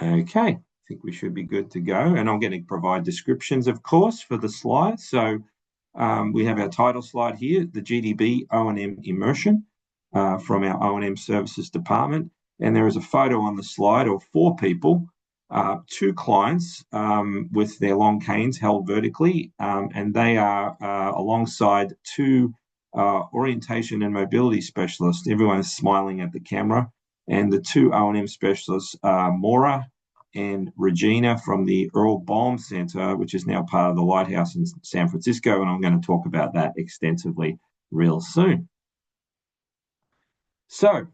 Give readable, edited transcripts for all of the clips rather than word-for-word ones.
Okay, I think we should be good to go. And I'm going to provide descriptions, of course, for the slides. So we have our title slide here, the GDB O&M Immersion from our O&M Services Department. And there is a photo on the slide of 4 people, 2 clients with their long canes held vertically, and they are alongside 2 orientation and mobility specialists. Everyone is smiling at the camera. And the 2 O&M specialists are Maura and Regina from the Earl Baum Center, which is now part of the Lighthouse in San Francisco, and I'm going to talk about that extensively real soon. So,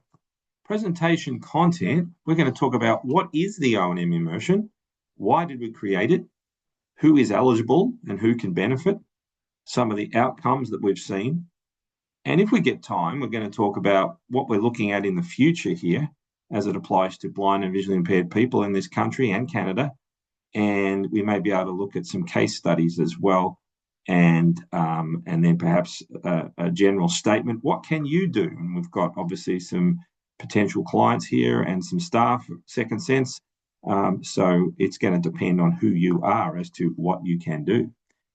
presentation content, we're going to talk about what is the O&M immersion, why did we create it, who is eligible and who can benefit, some of the outcomes that we've seen, and if we get time, we're going to talk about what we're looking at in the future here as it applies to blind and visually impaired people in this country and Canada. And we may be able to look at some case studies as well, and then perhaps a general statement. What can you do? And we've got obviously some potential clients here and some staff, Second Sense. So it's going to depend on who you are as to what you can do.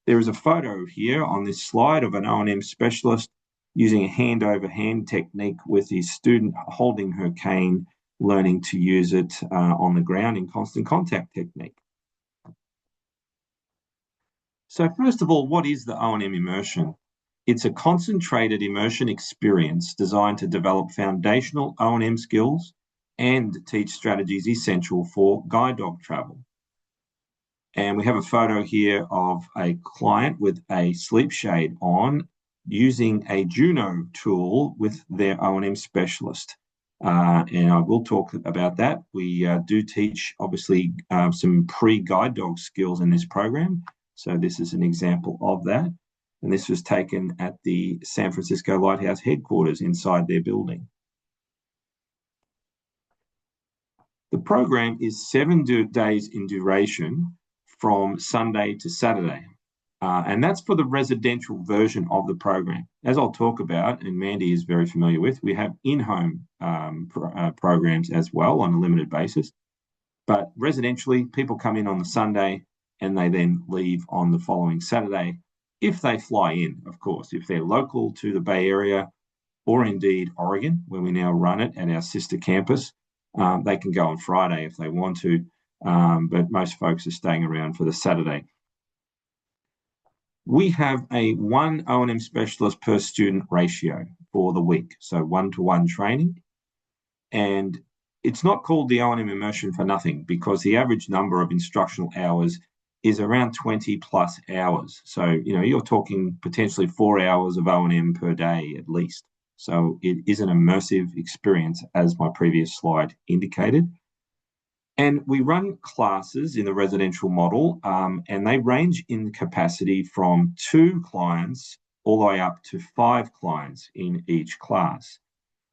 There is a photo here on this slide of an O&M specialist using a hand-over-hand technique with his student holding her cane, learning to use it on the ground in constant contact technique. So first of all, what is the O&M immersion? It's a concentrated immersion experience designed to develop foundational O&M skills and teach strategies essential for guide dog travel. And we have a photo here of a client with a sleep shade on, using a Juno tool with their O&M specialist. And I will talk about that. We do teach, obviously, some pre-guide dog skills in this program. So this is an example of that. And this was taken at the San Francisco Lighthouse headquarters inside their building. The program is 7 days in duration from Sunday to Saturday. And that's for the residential version of the program. As I'll talk about, and Mandy is very familiar with, we have in-home programs as well on a limited basis. But residentially, people come in on the Sunday and they then leave on the following Saturday, if they fly in, of course. If they're local to the Bay Area or indeed Oregon, where we now run it at our sister campus, they can go on Friday if they want to, but most folks are staying around for the Saturday. We have a 1 O&M specialist per student ratio for the week, so 1-to-1 training. And it's not called the O&M immersion for nothing, because the average number of instructional hours is around 20 plus hours. So, you're talking potentially 4 hours of O&M per day at least. So it is an immersive experience, as my previous slide indicated. And we run classes in the residential model, and they range in capacity from 2 clients all the way up to 5 clients in each class.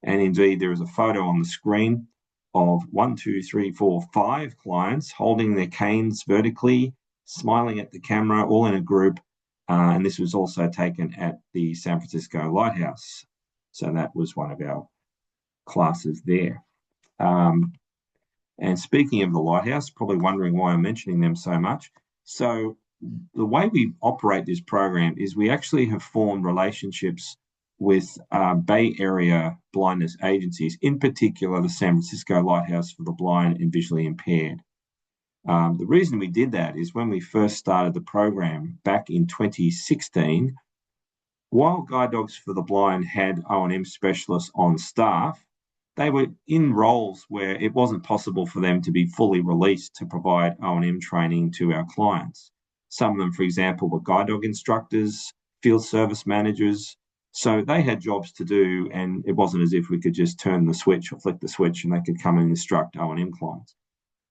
And indeed, there is a photo on the screen of 1, 2, 3, 4, 5 clients holding their canes vertically, smiling at the camera, all in a group. And this was also taken at the San Francisco Lighthouse. So that was one of our classes there. And speaking of the Lighthouse, probably wondering why I'm mentioning them so much. So the way we operate this program is we actually have formed relationships with Bay Area blindness agencies, in particular the San Francisco Lighthouse for the Blind and Visually Impaired. The reason we did that is when we first started the program back in 2016, while Guide Dogs for the Blind had O&M specialists on staff, they were in roles where it wasn't possible for them to be fully released to provide O&M training to our clients. Some of them, for example, were guide dog instructors, field service managers. So they had jobs to do, and it wasn't as if we could just turn the switch or flick the switch and they could come and instruct O&M clients.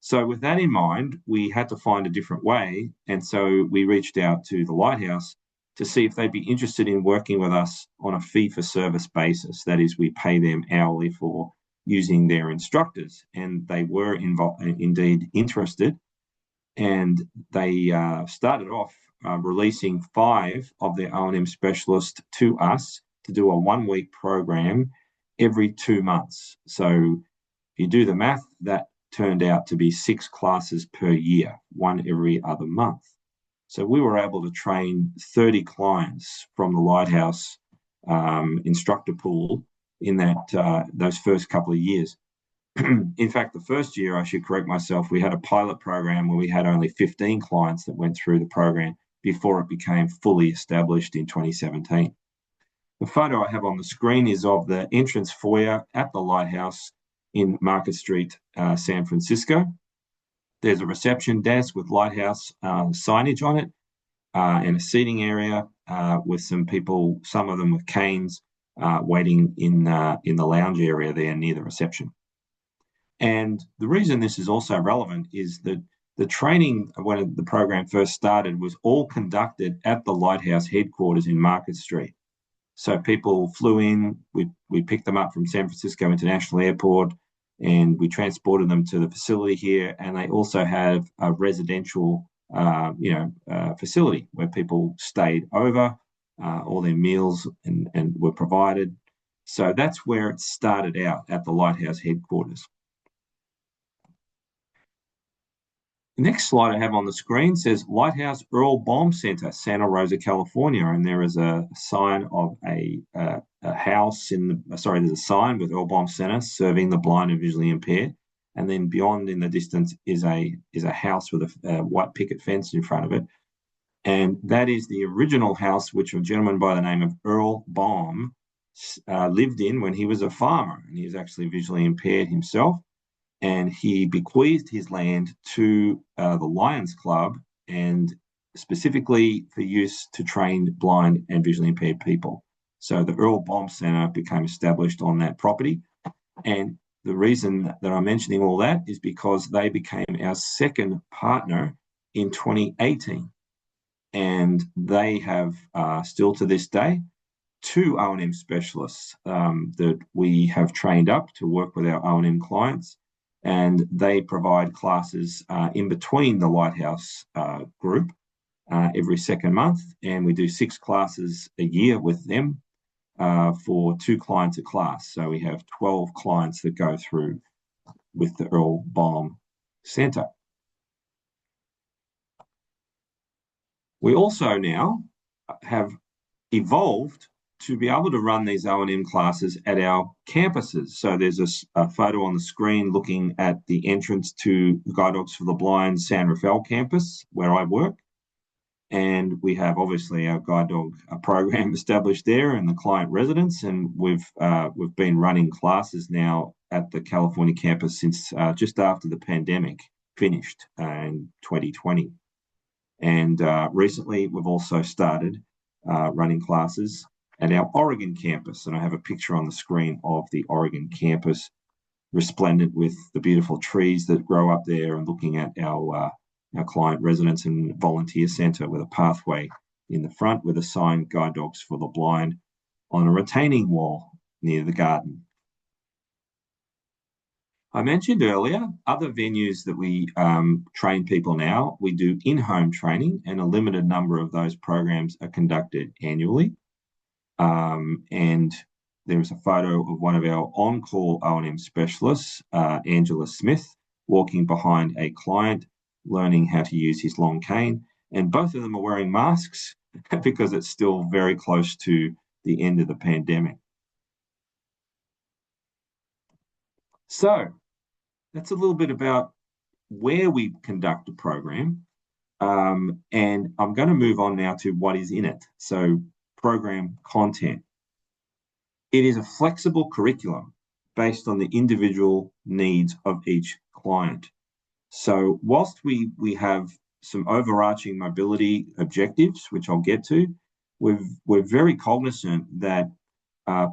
So with that in mind, we had to find a different way. And so we reached out to the Lighthouse to see if they'd be interested in working with us on a fee-for-service basis. That is, we pay them hourly for using their instructors, and they were indeed interested. And they started off releasing 5 of their O&M specialists to us to do a 1-week program every 2 months. So if you do the math, that turned out to be 6 classes per year, one every other month. So we were able to train 30 clients from the Lighthouse instructor pool in those first couple of years. In fact, the first year, I should correct myself, we had a pilot program where we had only 15 clients that went through the program before it became fully established in 2017. The photo I have on the screen is of the entrance foyer at the Lighthouse in Market Street, San Francisco. There's a reception desk with Lighthouse signage on it and a seating area with some people, some of them with canes, waiting in the lounge area there near the reception. And the reason this is also relevant is that the training when the program first started was all conducted at the Lighthouse headquarters in Market Street. So people flew in, we picked them up from San Francisco International Airport, and we transported them to the facility here. And they also have a residential, facility where people stayed over, all their meals and were provided. So that's where it started out, at the Lighthouse headquarters. The next slide I have on the screen says Lighthouse Earl Bomb Center, Santa Rosa, California, and there is a sign of a house there's a sign with Earl Bomb Center serving the blind and visually impaired, and then beyond in the distance is a house with a white picket fence in front of it, and that is the original house which a gentleman by the name of Earl Bomb lived in when he was a farmer, and he was actually visually impaired himself. And he bequeathed his land to the Lions Club, and specifically for use to train blind and visually impaired people. So the Earl Bomb Center became established on that property. And the reason that I'm mentioning all that is because they became our second partner in 2018. And they have still to this day 2 O&M specialists that we have trained up to work with our O&M clients. And they provide classes in between the Lighthouse group every second month. And we do 6 classes a year with them for 2 clients a class. So we have 12 clients that go through with the Earl Bomb Center. We also now have evolved to be able to run these O&M classes at our campuses. So there's a photo on the screen looking at the entrance to Guide Dogs for the Blind San Rafael campus, where I work. And we have obviously our guide dog program established there in the client residence. And we've been running classes now at the California campus since just after the pandemic finished in 2020. And recently we've also started running classes at our Oregon campus. And I have a picture on the screen of the Oregon campus, resplendent with the beautiful trees that grow up there, and looking at our client residence and volunteer center with a pathway in the front with a sign, Guide Dogs for the Blind, on a retaining wall near the garden. I mentioned earlier other venues that we train people now. We do in-home training, and a limited number of those programs are conducted annually. And there is a photo of one of our on-call O&M specialists, Angela Smith, walking behind a client, learning how to use his long cane. And both of them are wearing masks because it's still very close to the end of the pandemic. So that's a little bit about where we conduct a program. And I'm going to move on now to what is in it. So program content. It is a flexible curriculum based on the individual needs of each client. So whilst we have some overarching mobility objectives, which I'll get to, we're very cognizant that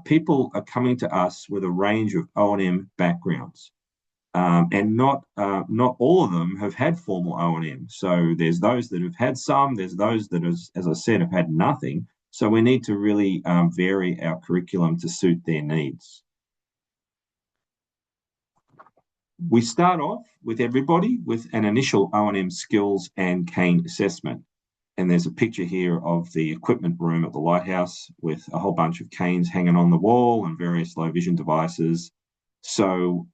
people are coming to us with a range of O&M backgrounds. And not all of them have had formal O&M. So there's those that have had some, there's those that, as I said, have had nothing. So we need to really vary our curriculum to suit their needs. We start off with everybody with an initial O&M skills and cane assessment. And there's a picture here of the equipment room at the Lighthouse with a whole bunch of canes hanging on the wall and various low vision devices. So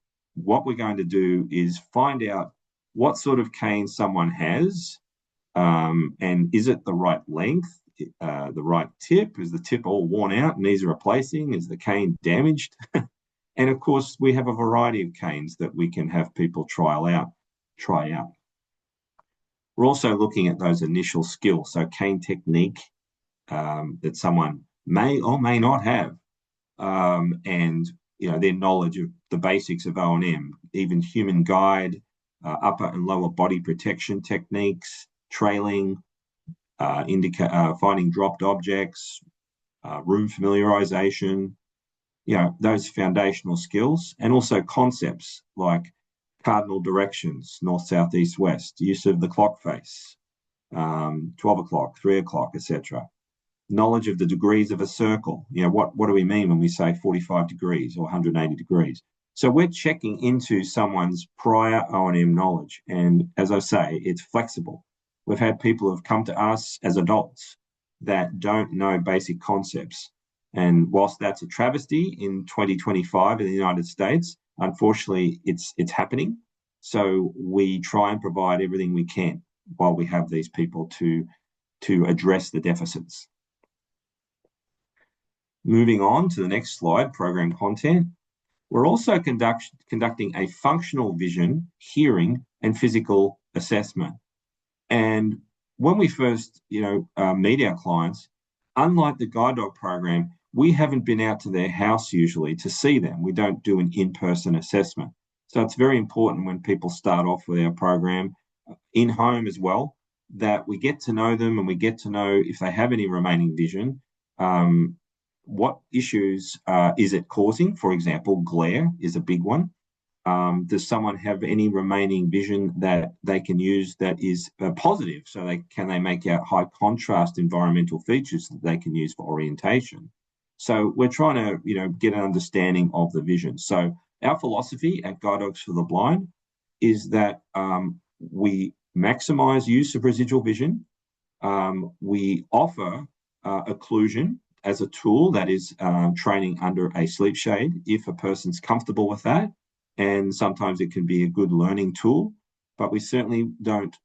what we're going to do is find out what sort of cane someone has, and is it the right length, the right tip? Is the tip all worn out and needs replacing? Is the cane damaged? And of course, we have a variety of canes that we can have people try out. We're also looking at those initial skills, so cane technique that someone may or may not have, and their knowledge of the basics of O&M, even human guide, upper and lower body protection techniques, trailing, finding dropped objects, room familiarization, those foundational skills, and also concepts like cardinal directions, north, south, east, west, use of the clock face, 12 o'clock, 3 o'clock, etc. Knowledge of the degrees of a circle. What do we mean when we say 45 degrees or 180 degrees? So we're checking into someone's prior O&M knowledge. And as I say, it's flexible. We've had people who have come to us as adults that don't know basic concepts. And whilst that's a travesty in 2025 in the United States, unfortunately, it's happening. So we try and provide everything we can while we have these people to address the deficits. Moving on to the next slide, program content. We're also conducting a functional vision, hearing, and physical assessment. And when we first, meet our clients, unlike the guide dog program, we haven't been out to their house usually to see them. We don't do an in-person assessment. So it's very important when people start off with our program, in-home as well, that we get to know them and we get to know if they have any remaining vision, what issues is it causing? For example, glare is a big one. Does someone have any remaining vision that they can use that is positive? So can they make out high contrast environmental features that they can use for orientation? So we're trying to, get an understanding of the vision. So our philosophy at Guide Dogs for the Blind is that we maximize use of residual vision. We offer occlusion as a tool that is training under a sleep shade if a person's comfortable with that. And sometimes it can be a good learning tool, but we certainly don't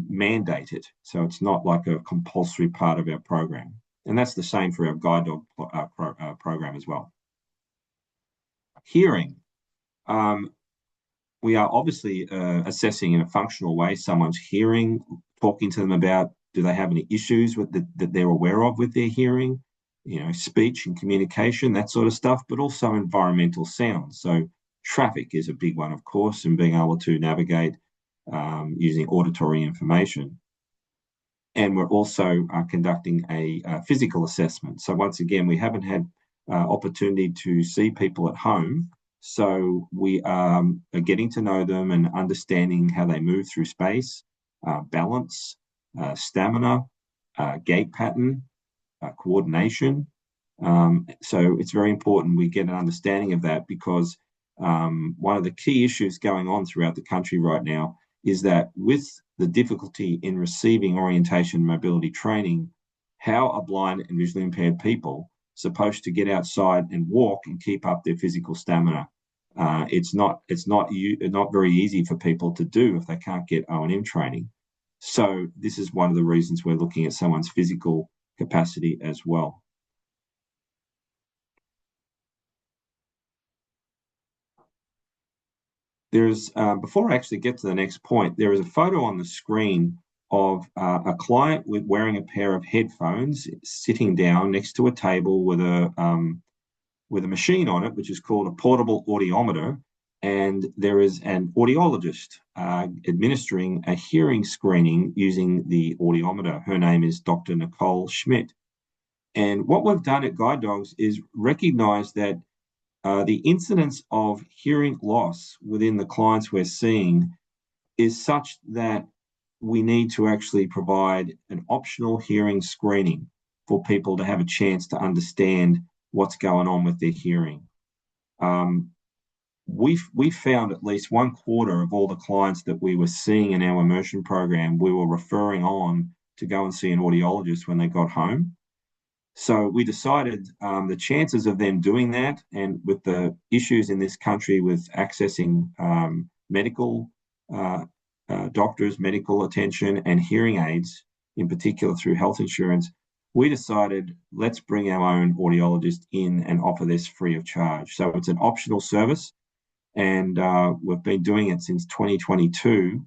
mandate it. So it's not like a compulsory part of our program. And that's the same for our guide dog program as well. Hearing. We are obviously assessing in a functional way someone's hearing, talking to them about do they have any issues with that they're aware of with their hearing, speech and communication, that sort of stuff, but also environmental sounds. So traffic is a big one, of course, and being able to navigate using auditory information. And we're also conducting a physical assessment. So once again, we haven't had opportunity to see people at home. So we are getting to know them and understanding how they move through space, balance, stamina, gait pattern, coordination. So it's very important we get an understanding of that because one of the key issues going on throughout the country right now is that with the difficulty in receiving orientation and mobility training, how are blind and visually impaired people supposed to get outside and walk and keep up their physical stamina? It's not very easy for people to do if they can't get O&M training. So this is one of the reasons we're looking at someone's physical capacity as well. There's, before I actually get to the next point, there is a photo on the screen of a client wearing a pair of headphones, sitting down next to a table with a machine on it, which is called a portable audiometer. And there is an audiologist administering a hearing screening using the audiometer. Her name is Dr. Nicole Schmidt. And what we've done at Guide Dogs is recognize that the incidence of hearing loss within the clients we're seeing is such that we need to actually provide an optional hearing screening for people to have a chance to understand what's going on with their hearing. We found at least 1/4 of all the clients that we were seeing in our immersion program, we were referring on to go and see an audiologist when they got home. So we decided the chances of them doing that, and with the issues in this country with accessing medical doctors, medical attention, and hearing aids, in particular through health insurance, we decided let's bring our own audiologist in and offer this free of charge. So it's an optional service, and we've been doing it since 2022.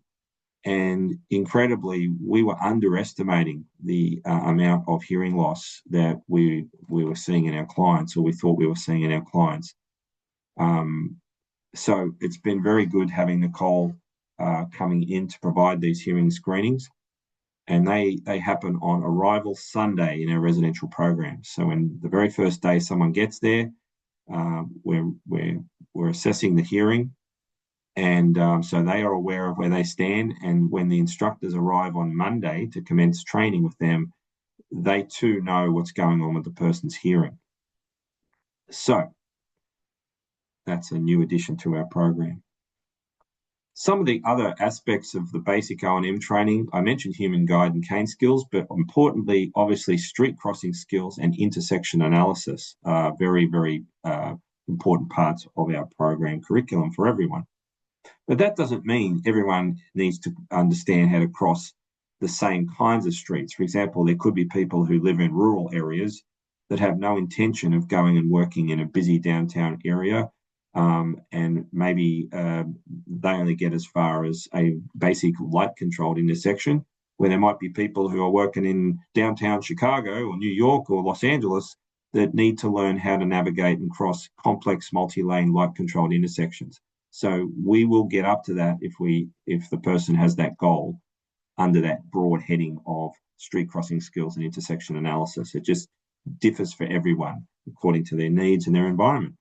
And incredibly, we were underestimating the amount of hearing loss that we were seeing in our clients, or we thought we were seeing in our clients. So it's been very good having Nicole coming in to provide these hearing screenings, and they happen on arrival Sunday in our residential program. So when the very first day someone gets there, we're assessing the hearing. And so they are aware of where they stand. And when the instructors arrive on Monday to commence training with them, they too know what's going on with the person's hearing. So that's a new addition to our program. Some of the other aspects of the basic O&M training, I mentioned human guide and cane skills, but importantly, obviously, street crossing skills and intersection analysis are very, very important parts of our program curriculum for everyone. But that doesn't mean everyone needs to understand how to cross the same kinds of streets. For example, there could be people who live in rural areas that have no intention of going and working in a busy downtown area, and maybe they only get as far as a basic light-controlled intersection, where there might be people who are working in downtown Chicago or New York or Los Angeles that need to learn how to navigate and cross complex multi-lane light-controlled intersections. So we will get up to that if the person has that goal under that broad heading of street crossing skills and intersection analysis. It just differs for everyone according to their needs and their environment.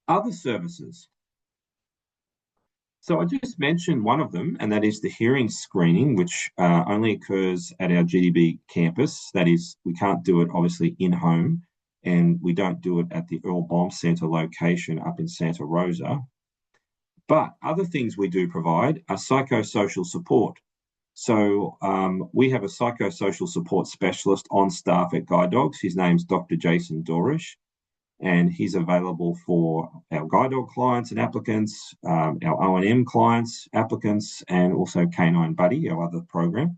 Other services. So I just mentioned one of them, and that is the hearing screening, which only occurs at our GDB campus. That is, we can't do it obviously in-home, and we don't do it at the Earl Baum Centre location up in Santa Rosa. But other things we do provide are psychosocial support. So we have a psychosocial support specialist on staff at Guide Dogs. His name's Dr. Jason Dorish, and he's available for our Guide Dog clients and applicants, our O&M clients, applicants, and also Canine Buddy, our other program.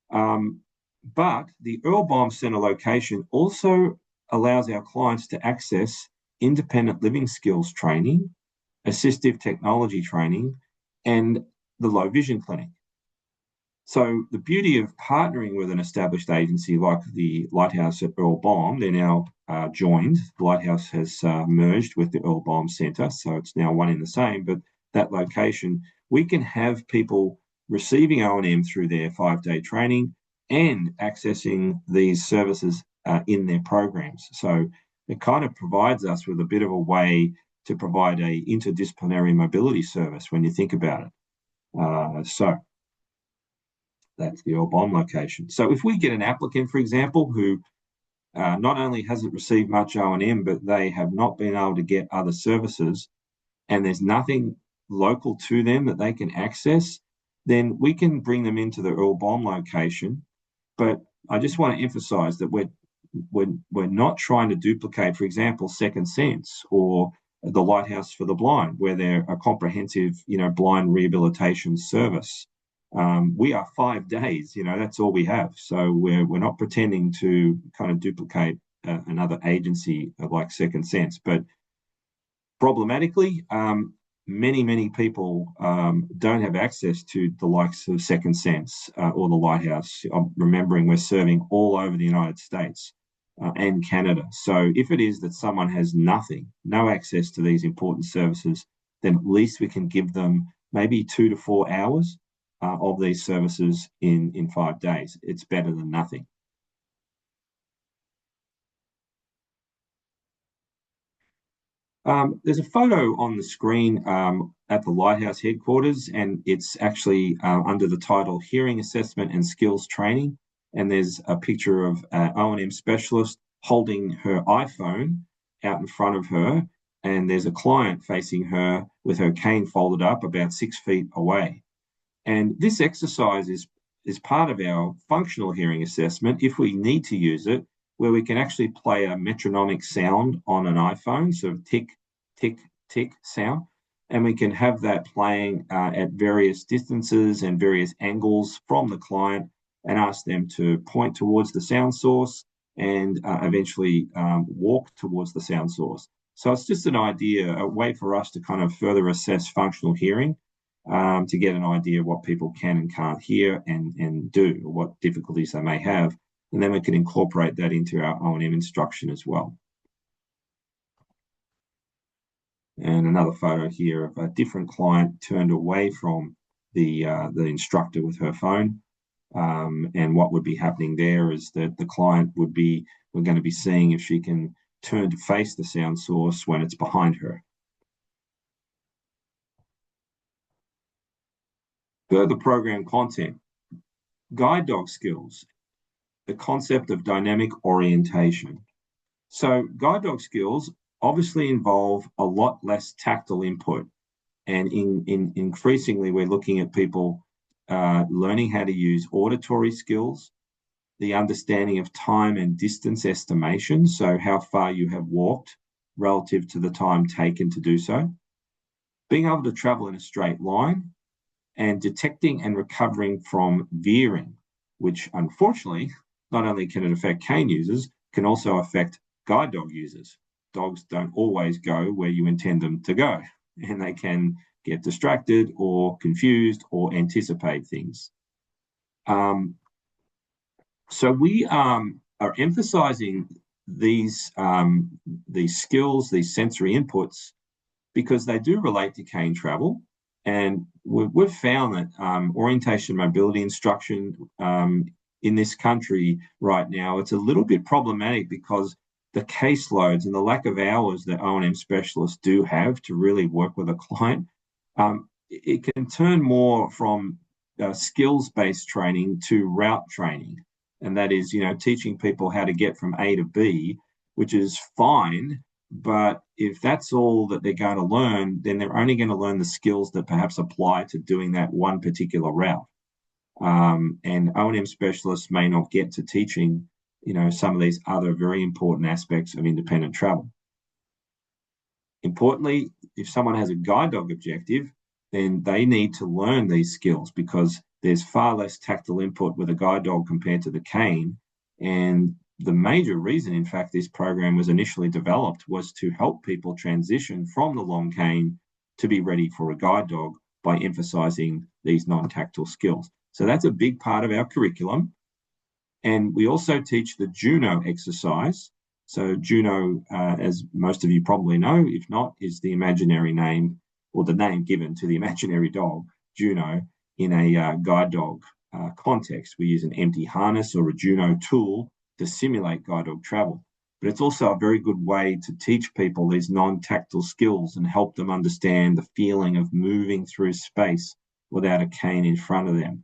But the Earl Baum Centre location also allows our clients to access independent living skills training, assistive technology training, and the low vision clinic. So the beauty of partnering with an established agency like the Lighthouse at Earl Baum, they're now joined. The Lighthouse has merged with the Earl Baum Centre, so it's now one in the same, but that location, we can have people receiving O&M through their 5-day training and accessing these services in their programs. So it kind of provides us with a bit of a way to provide a interdisciplinary mobility service when you think about it. So that's the Earl Baum location. So if we get an applicant, for example, who not only hasn't received much O&M, but they have not been able to get other services, and there's nothing local to them that they can access, then we can bring them into the Earl Baum location. But I just want to emphasize that we're not trying to duplicate, for example, Second Sense or the Lighthouse for the Blind, where they're a comprehensive, blind rehabilitation service. We are 5 days, that's all we have. So we're not pretending to kind of duplicate another agency like Second Sense. But problematically, many people don't have access to the likes of Second Sense or the Lighthouse. Remembering we're serving all over the United States and Canada. So if it is that someone has no access to these important services, then at least we can give them maybe 2 to 4 hours of these services in 5 days. It's better than nothing. There's a photo on the screen at the Lighthouse headquarters, and it's actually under the title Hearing Assessment and Skills Training. And there's a picture of an O&M specialist holding her iPhone out in front of her, and there's a client facing her with her cane folded up about 6 feet away. And this exercise is part of our functional hearing assessment, if we need to use it, where we can actually play a metronomic sound on an iPhone, so tick, tick, tick sound, and we can have that playing at various distances and various angles from the client and ask them to point towards the sound source and eventually walk towards the sound source. So it's just an idea, a way for us to kind of further assess functional hearing to get an idea of what people can and can't hear and do, or what difficulties they may have. And then we can incorporate that into our O&M instruction as well. And another photo here of a different client turned away from the instructor with her phone. And what would be happening there is that the client we're going to be seeing if she can turn to face the sound source when it's behind her. Further program content, guide dog skills, the concept of dynamic orientation. So guide dog skills obviously involve a lot less tactile input. And increasingly, we're looking at people learning how to use auditory skills, the understanding of time and distance estimation, so how far you have walked relative to the time taken to do so, being able to travel in a straight line, and detecting and recovering from veering, which unfortunately, not only can it affect cane users, can also affect guide dog users. Dogs don't always go where you intend them to go, and they can get distracted or confused or anticipate things. So we are emphasizing these skills, these sensory inputs, because they do relate to cane travel. And we've found that orientation mobility instruction in this country right now, it's a little bit problematic because the caseloads and the lack of hours that O&M specialists do have to really work with a client, it can turn more from skills-based training to route training. And that is, teaching people how to get from A to B, which is fine. But if that's all that they're going to learn, then they're only going to learn the skills that perhaps apply to doing that one particular route. And O&M specialists may not get to teaching, some of these other very important aspects of independent travel. Importantly, if someone has a guide dog objective, then they need to learn these skills because there's far less tactile input with a guide dog compared to the cane. And the major reason, in fact, this program was initially developed was to help people transition from the long cane to be ready for a guide dog by emphasizing these non-tactile skills. So that's a big part of our curriculum. And we also teach the Juno exercise. So Juno, as most of you probably know, if not, is the imaginary name or the name given to the imaginary dog, Juno, in a guide dog context. We use an empty harness or a Juno tool to simulate guide dog travel. But it's also a very good way to teach people these non-tactile skills and help them understand the feeling of moving through space without a cane in front of them.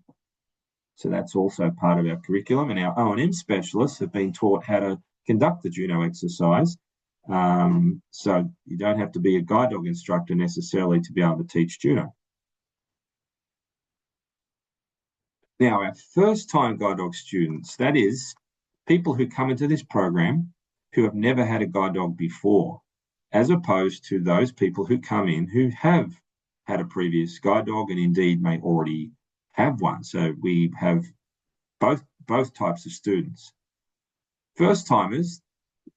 So that's also part of our curriculum. And our O&M specialists have been taught how to conduct the Juno exercise. So you don't have to be a guide dog instructor necessarily to be able to teach Juno. Now, our first-time guide dog students, that is, people who come into this program who have never had a guide dog before, as opposed to those people who come in who have had a previous guide dog and indeed may already have one. So we have both types of students. First-timers,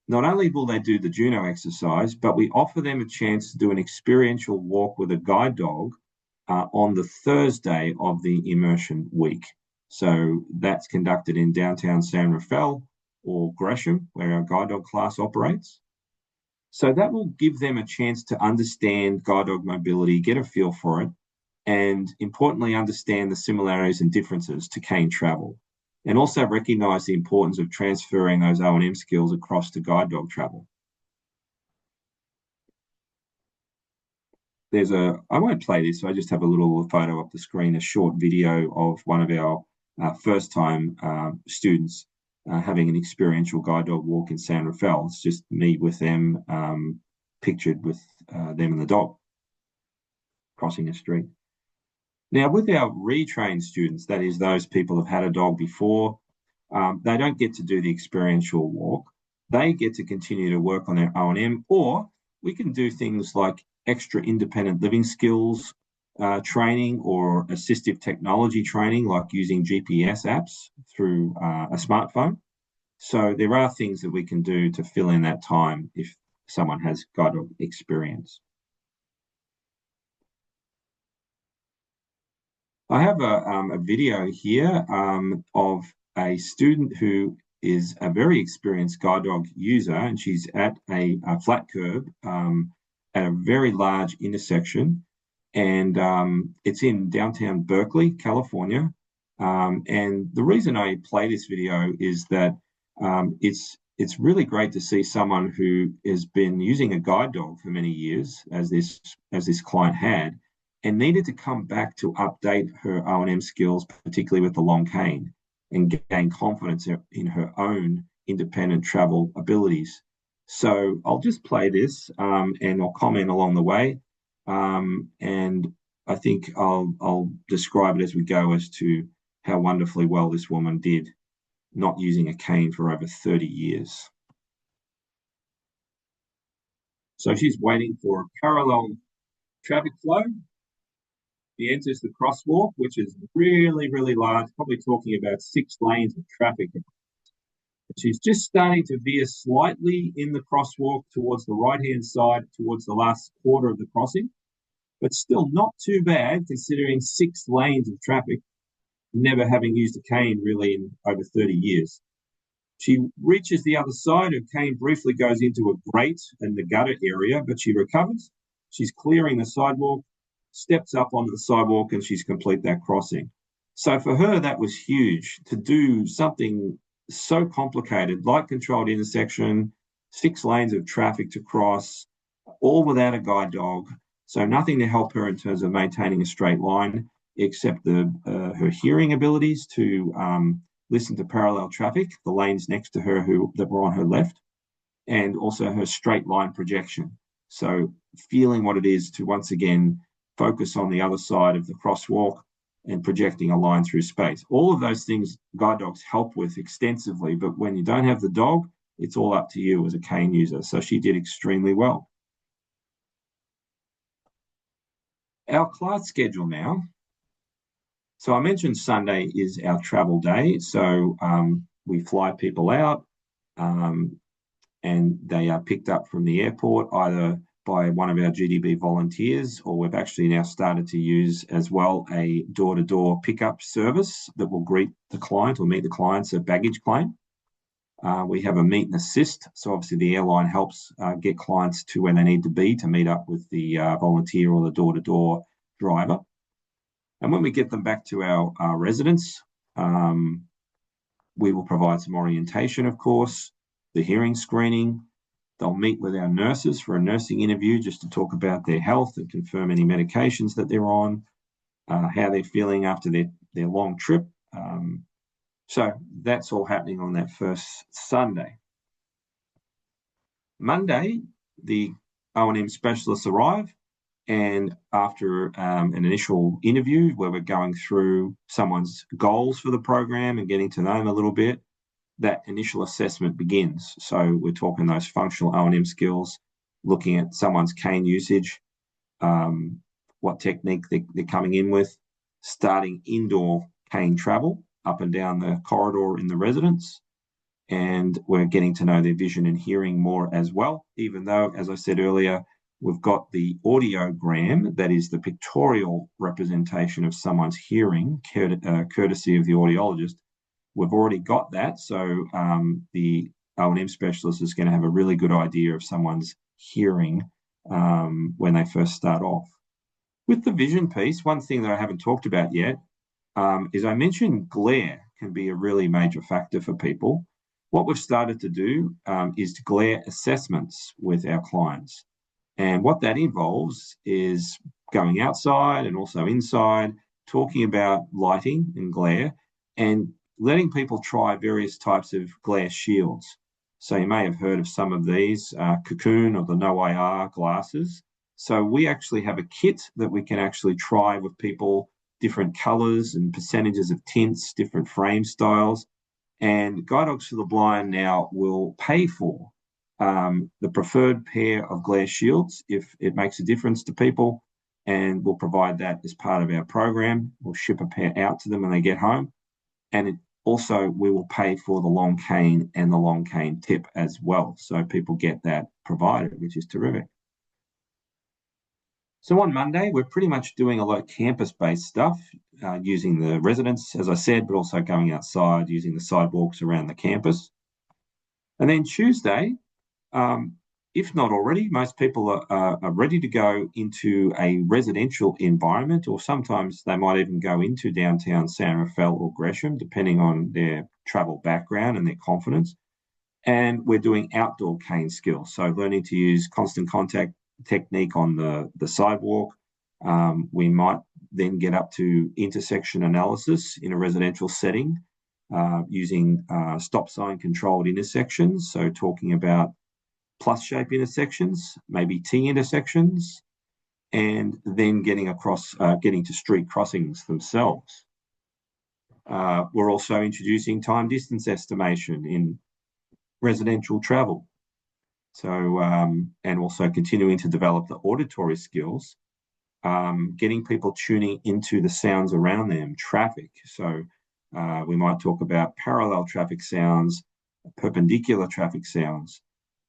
not only will they do the Juno exercise, but we offer them a chance to do an experiential walk with a guide dog on the Thursday of the immersion week. So that's conducted in downtown San Rafael or Gresham, where our guide dog class operates. So that will give them a chance to understand guide dog mobility, get a feel for it, and importantly, understand the similarities and differences to cane travel, and also recognize the importance of transferring those O&M skills across to guide dog travel. I won't play this, so I just have a little photo up the screen, a short video of one of our first-time students having an experiential guide dog walk in San Rafael. It's just me with them, pictured with them and the dog crossing the street. Now, with our retrained students, that is, those people who've had a dog before, they don't get to do the experiential walk. They get to continue to work on their O&M, or we can do things like extra independent living skills training or assistive technology training, like using GPS apps through a smartphone. So there are things that we can do to fill in that time if someone has guide dog experience. I have a video here of a student who is a very experienced guide dog user, and she's at a flat curb at a very large intersection, and it's in downtown Berkeley, California. And the reason I play this video is that it's really great to see someone who has been using a guide dog for many years, as this client had, and needed to come back to update her O&M skills, particularly with the long cane, and gain confidence in her own independent travel abilities. So I'll just play this and I'll comment along the way. And I think I'll describe it as we go as to how wonderfully well this woman did, not using a cane for over 30 years. So she's waiting for a parallel traffic flow. She enters the crosswalk, which is really, really large, probably talking about 6 lanes of traffic. She's just starting to veer slightly in the crosswalk towards the right-hand side, towards the last quarter of the crossing, but still not too bad considering 6 lanes of traffic, never having used a cane really in over 30 years. She reaches the other side. Her cane briefly goes into a grate in the gutter area, but she recovers. She's clearing the sidewalk, steps up onto the sidewalk, and she's complete that crossing. So for her, that was huge, to do something so complicated, like controlled intersection, 6 lanes of traffic to cross, all without a guide dog. So nothing to help her in terms of maintaining a straight line, except her hearing abilities to listen to parallel traffic, the lanes next to her that were on her left, and also her straight line projection. So feeling what it is to once again focus on the other side of the crosswalk and projecting a line through space. All of those things guide dogs help with extensively, but when you don't have the dog, it's all up to you as a cane user. So she did extremely well. Our class schedule now. So I mentioned Sunday is our travel day. So we fly people out and they are picked up from the airport either by one of our GDB volunteers, or we've actually now started to use as well a door-to-door pickup service that will greet the client or meet the clients at baggage claim. We have a meet and assist. So obviously the airline helps get clients to where they need to be to meet up with the volunteer or the door-to-door driver. And when we get them back to our residence, we will provide some orientation, of course, the hearing screening. They'll meet with our nurses for a nursing interview just to talk about their health and confirm any medications that they're on, how they're feeling after their long trip. So that's all happening on that first Sunday. Monday, the O&M specialists arrive, and after an initial interview where we're going through someone's goals for the program and getting to know them a little bit, that initial assessment begins. So we're talking those functional O&M skills, looking at someone's cane usage, what technique they're coming in with, starting indoor cane travel up and down the corridor in the residence, and we're getting to know their vision and hearing more as well, even though, as I said earlier, we've got the audiogram, that is the pictorial representation of someone's hearing, courtesy of the audiologist. We've already got that, so the O&M specialist is going to have a really good idea of someone's hearing when they first start off. With the vision piece, one thing that I haven't talked about yet is I mentioned glare can be a really major factor for people. What we've started to do is glare assessments with our clients. And what that involves is going outside and also inside, talking about lighting and glare, and letting people try various types of glare shields. So you may have heard of some of these, Cocoon or the No IR glasses. So we actually have a kit that we can actually try with people different colours and percentages of tints, different frame styles. And Guide Dogs for the Blind now will pay for the preferred pair of glare shields if it makes a difference to people, and we'll provide that as part of our program. We'll ship a pair out to them when they get home. And also, we will pay for the long cane and the long cane tip as well. So people get that provided, which is terrific. So on Monday, we're pretty much doing a lot of campus-based stuff, using the residents, as I said, but also going outside, using the sidewalks around the campus. And then Tuesday, if not already, most people are ready to go into a residential environment, or sometimes they might even go into downtown San Rafael or Gresham, depending on their travel background and their confidence. And we're doing outdoor cane skills, so learning to use constant contact technique on the sidewalk. We might then get up to intersection analysis in a residential setting, using stop sign controlled intersections, so talking about plus shape intersections, maybe T intersections, and then getting to street crossings themselves. We're also introducing time distance estimation in residential travel. So, and also continuing to develop the auditory skills, getting people tuning into the sounds around them, traffic. So we might talk about parallel traffic sounds, perpendicular traffic sounds.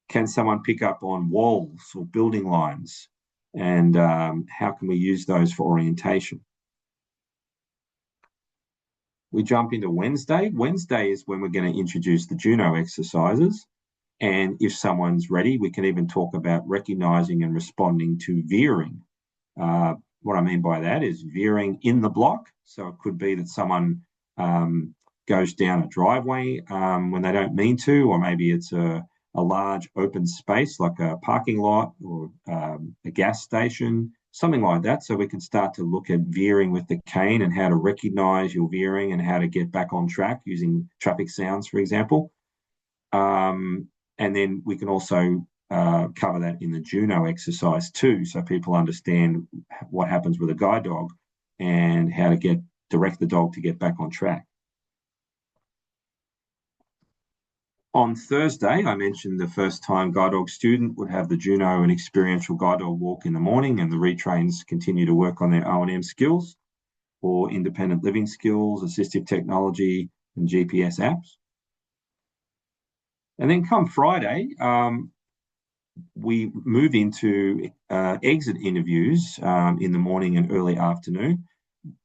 Can someone pick up on walls or building lines? And how can we use those for orientation? We jump into Wednesday. Wednesday is when we're going to introduce the Juno exercises. And if someone's ready, we can even talk about recognizing and responding to veering. What I mean by that is veering in the block. So it could be that someone goes down a driveway when they don't mean to, or maybe it's a large open space like a parking lot or a gas station, something like that. So we can start to look at veering with the cane and how to recognize your veering and how to get back on track using traffic sounds, for example. And then we can also cover that in the Juno exercise too, so people understand what happens with a guide dog and how to direct the dog to get back on track. On Thursday, I mentioned the first time guide dog student would have the Juno and experiential guide dog walk in the morning, and the retrains continue to work on their O&M skills or independent living skills, assistive technology, and GPS apps. And then come Friday, we move into exit interviews in the morning and early afternoon.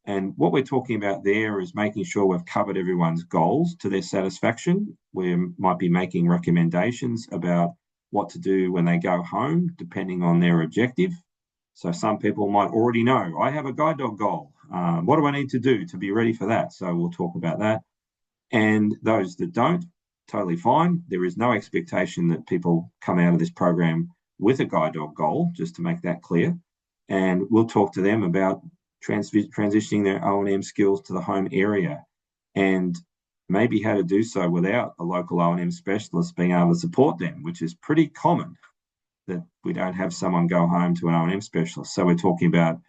And what we're talking about there is making sure we've covered everyone's goals to their satisfaction. We might be making recommendations about what to do when they go home, depending on their objective. So some people might already know, I have a guide dog goal. What do I need to do to be ready for that? So we'll talk about that. And those that don't, totally fine. There is no expectation that people come out of this program with a guide dog goal, just to make that clear. And we'll talk to them about transitioning their O&M skills to the home area, and maybe how to do so without a local O&M specialist being able to support them, which is pretty common that we don't have someone go home to an O&M specialist. So we're talking about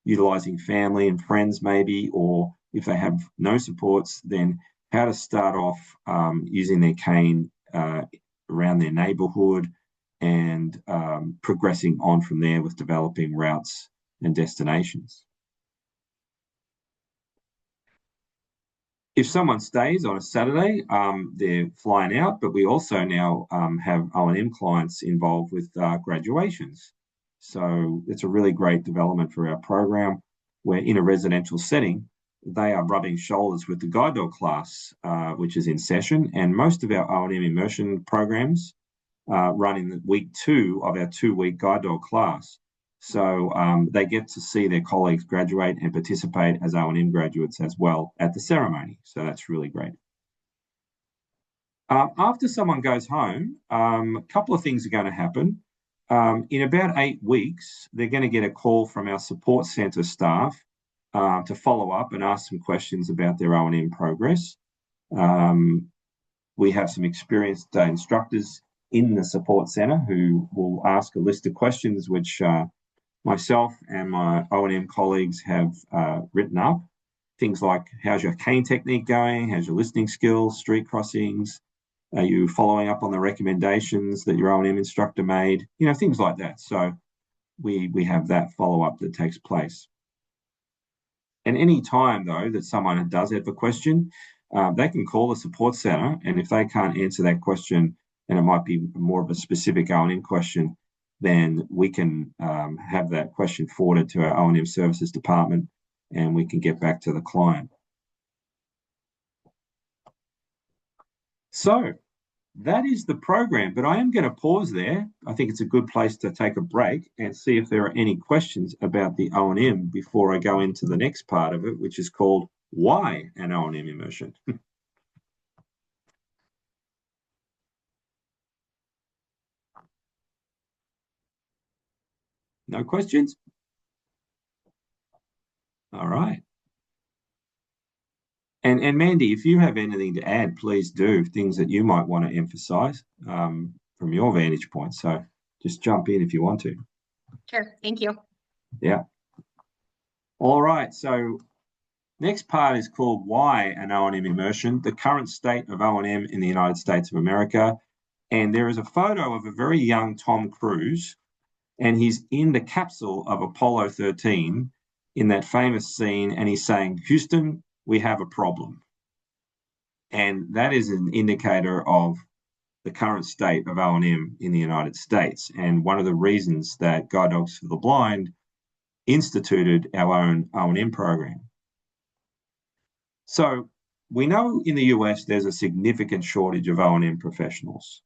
utilising family and friends maybe, or if they have no supports, then how to start off using their cane around their neighbourhood and progressing on from there with developing routes and destinations. If someone stays on a Saturday, they're flying out, but we also now have O&M clients involved with graduations. So it's a really great development for our program, where in a residential setting, they are rubbing shoulders with the guide dog class, which is in session. And most of our O&M immersion programs run in week 2 of our 2-week guide dog class. So they get to see their colleagues graduate and participate as O&M graduates as well at the ceremony. So that's really great. After someone goes home, a couple of things are going to happen. In about 8 weeks, they're going to get a call from our support centre staff to follow up and ask some questions about their O&M progress. We have some experienced instructors in the support centre who will ask a list of questions which myself and my O&M colleagues have written up. Things like, how's your cane technique going? How's your listening skills, street crossings? Are you following up on the recommendations that your O&M instructor made? You know, things like that. So we have that follow-up that takes place. And any time, though, that someone does have a question, they can call the support center, and if they can't answer that question, and it might be more of a specific O&M question, then we can have that question forwarded to our O&M services department, and we can get back to the client. So that is the program, but I am going to pause there. I think it's a good place to take a break and see if there are any questions about the O&M before I go into the next part of it, which is called Why an O&M Immersion? No questions? All right. And Mandy, if you have anything to add, please do, things that you might want to emphasize from your vantage point. So just jump in if you want to. Sure, thank you. Yeah. All right, so next part is called Why an O&M Immersion, the current state of O&M in the United States of America. And there is a photo of a very young Tom Cruise, and he's in the capsule of Apollo 13 in that famous scene, and he's saying, Houston, we have a problem. And that is an indicator of the current state of O&M in the United States. And one of the reasons that Guide Dogs for the Blind instituted our own O&M program. So we know in the US there's a significant shortage of O&M professionals.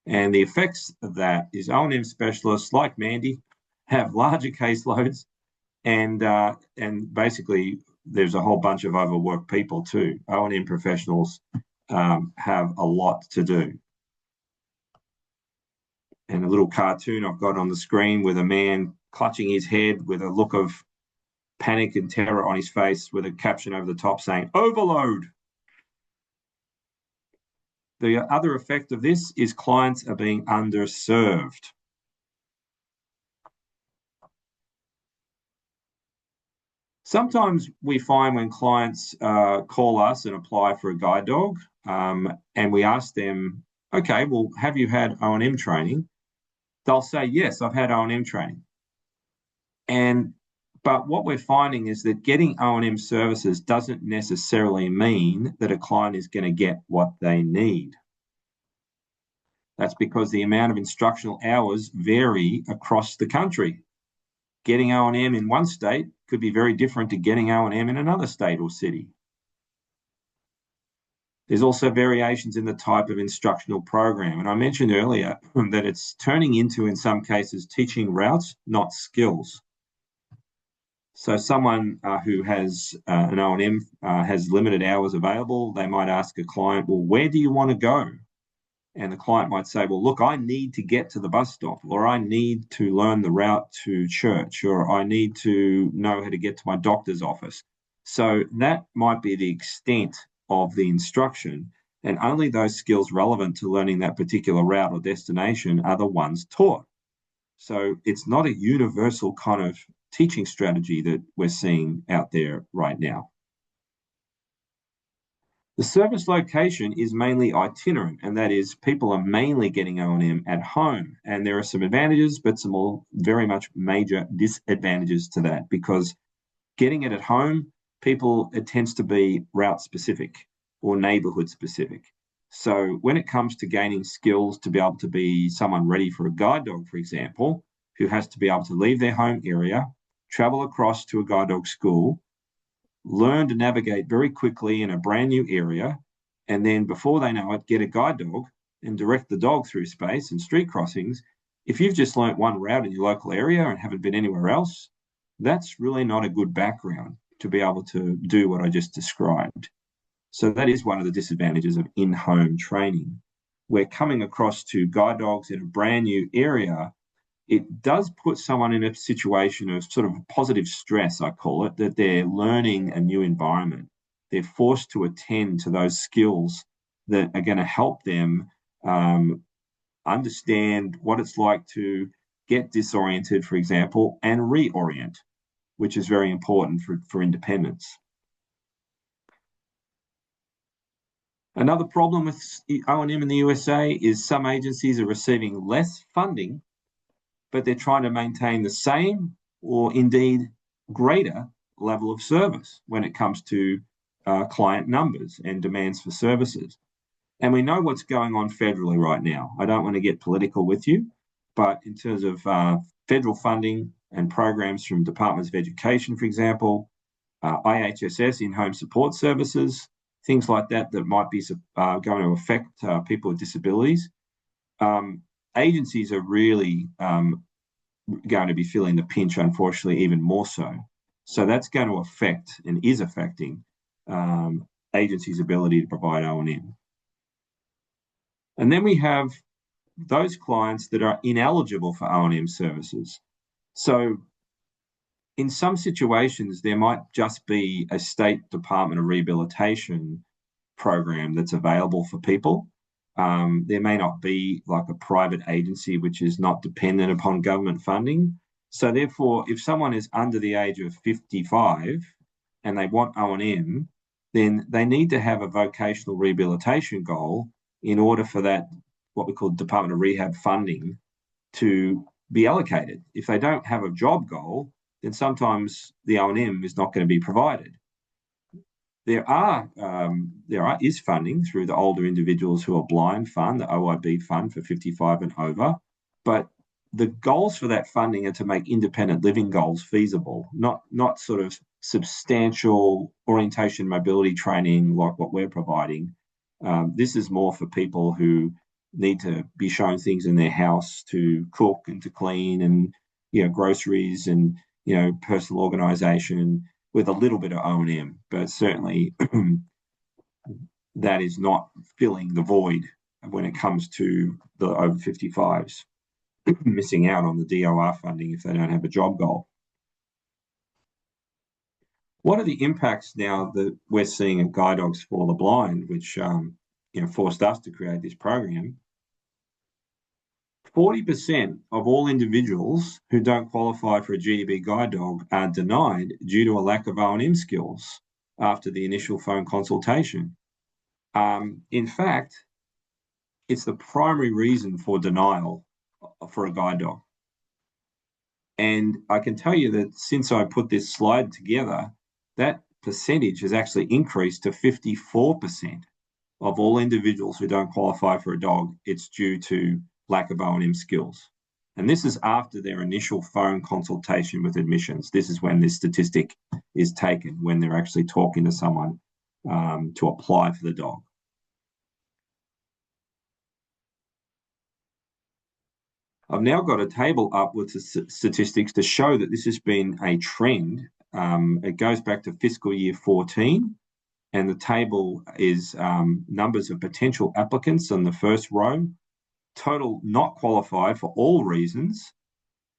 And the effects of that is O&M specialists like Mandy have larger caseloads, and basically there's a whole bunch of overworked people too. O&M professionals have a lot to do. And a little cartoon I've got on the screen with a man clutching his head with a look of panic and terror on his face with a caption over the top saying, overload. The other effect of this is clients are being underserved. Sometimes we find when clients call us and apply for a guide dog, and we ask them, okay, well, have you had O&M training? They'll say, yes, I've had O&M training. But what we're finding is that getting O&M services doesn't necessarily mean that a client is going to get what they need. That's because the amount of instructional hours vary across the country. Getting O&M in one state could be very different to getting O&M in another state or city. There's also variations in the type of instructional program. And I mentioned earlier that it's turning into, in some cases, teaching routes, not skills. So someone who has an O&M has limited hours available, they might ask a client, well, where do you want to go? And the client might say, well, look, I need to get to the bus stop, or I need to learn the route to church, or I need to know how to get to my doctor's office. So that might be the extent of the instruction, and only those skills relevant to learning that particular route or destination are the ones taught. So it's not a universal kind of teaching strategy that we're seeing out there right now. The service location is mainly itinerant, and that is people are mainly getting O&M at home. And there are some advantages, but some more very much major disadvantages to that, because getting it at home, it tends to be route specific or neighborhood specific. So when it comes to gaining skills to be able to be someone ready for a guide dog, for example, who has to be able to leave their home area, travel across to a guide dog school, learn to navigate very quickly in a brand new area, and then before they know it, get a guide dog and direct the dog through space and street crossings. If you've just learnt one route in your local area and haven't been anywhere else, that's really not a good background to be able to do what I just described. So that is one of the disadvantages of in-home training. We're coming across to guide dogs in a brand new area. It does put someone in a situation of sort of positive stress, I call it, that they're learning a new environment. They're forced to attend to those skills that are going to help them understand what it's like to get disoriented, for example, and reorient, which is very important for independence. Another problem with O&M in the USA is some agencies are receiving less funding, but they're trying to maintain the same or indeed greater level of service when it comes to client numbers and demands for services. And we know what's going on federally right now. I don't want to get political with you, but in terms of federal funding and programs from Departments of Education, for example, IHSS, in-home support services, things like that that might be going to affect people with disabilities. Agencies are really going to be feeling the pinch, unfortunately, even more so. So that's going to affect and is affecting agencies' ability to provide O&M. And then we have those clients that are ineligible for O&M services. So in some situations, there might just be a state Department of Rehabilitation program that's available for people. There may not be like a private agency which is not dependent upon government funding. So therefore, if someone is under the age of 55 and they want O&M, then they need to have a vocational rehabilitation goal in order for that, what we call Department of Rehab funding, to be allocated. If they don't have a job goal, then sometimes the O&M is not going to be provided. There is funding through the Older Individuals Who Are Blind Fund, the OIB fund for 55 and over, but the goals for that funding are to make independent living goals feasible, not sort of substantial orientation mobility training like what we're providing. This is more for people who need to be shown things in their house to cook and to clean and, groceries and, personal organization with a little bit of O&M, but certainly that is not filling the void when it comes to the over 55s missing out on the DOR funding if they don't have a job goal. What are the impacts now that we're seeing at Guide Dogs for the Blind, which forced us to create this program? 40% of all individuals who don't qualify for a GDB guide dog are denied due to a lack of O&M skills after the initial phone consultation. In fact, it's the primary reason for denial for a guide dog. And I can tell you that since I put this slide together, that percentage has actually increased to 54% of all individuals who don't qualify for a dog. It's due to lack of O&M skills. And this is after their initial phone consultation with admissions. This is when this statistic is taken, when they're actually talking to someone to apply for the dog. I've now got a table up with the statistics to show that this has been a trend. It goes back to fiscal year 14, and the table is numbers of potential applicants on the first row, total not qualified for all reasons,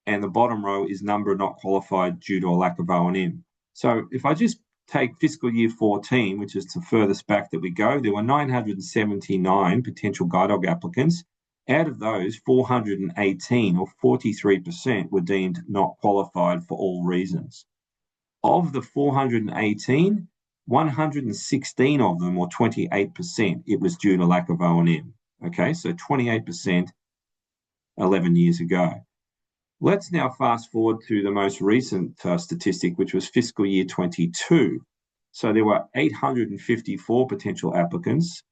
and the bottom row is number not qualified due to a lack of O&M. So if I just take fiscal year 14, which is the furthest back that we go, there were 979 potential guide dog applicants. Out of those, 418 or 43% were deemed not qualified for all reasons. Of the 418, 116 of them, or 28%, it was due to lack of O&M. Okay, so 28% 11 years ago. Let's now fast forward to the most recent statistic, which was fiscal year 22. So there were 854 potential applicants.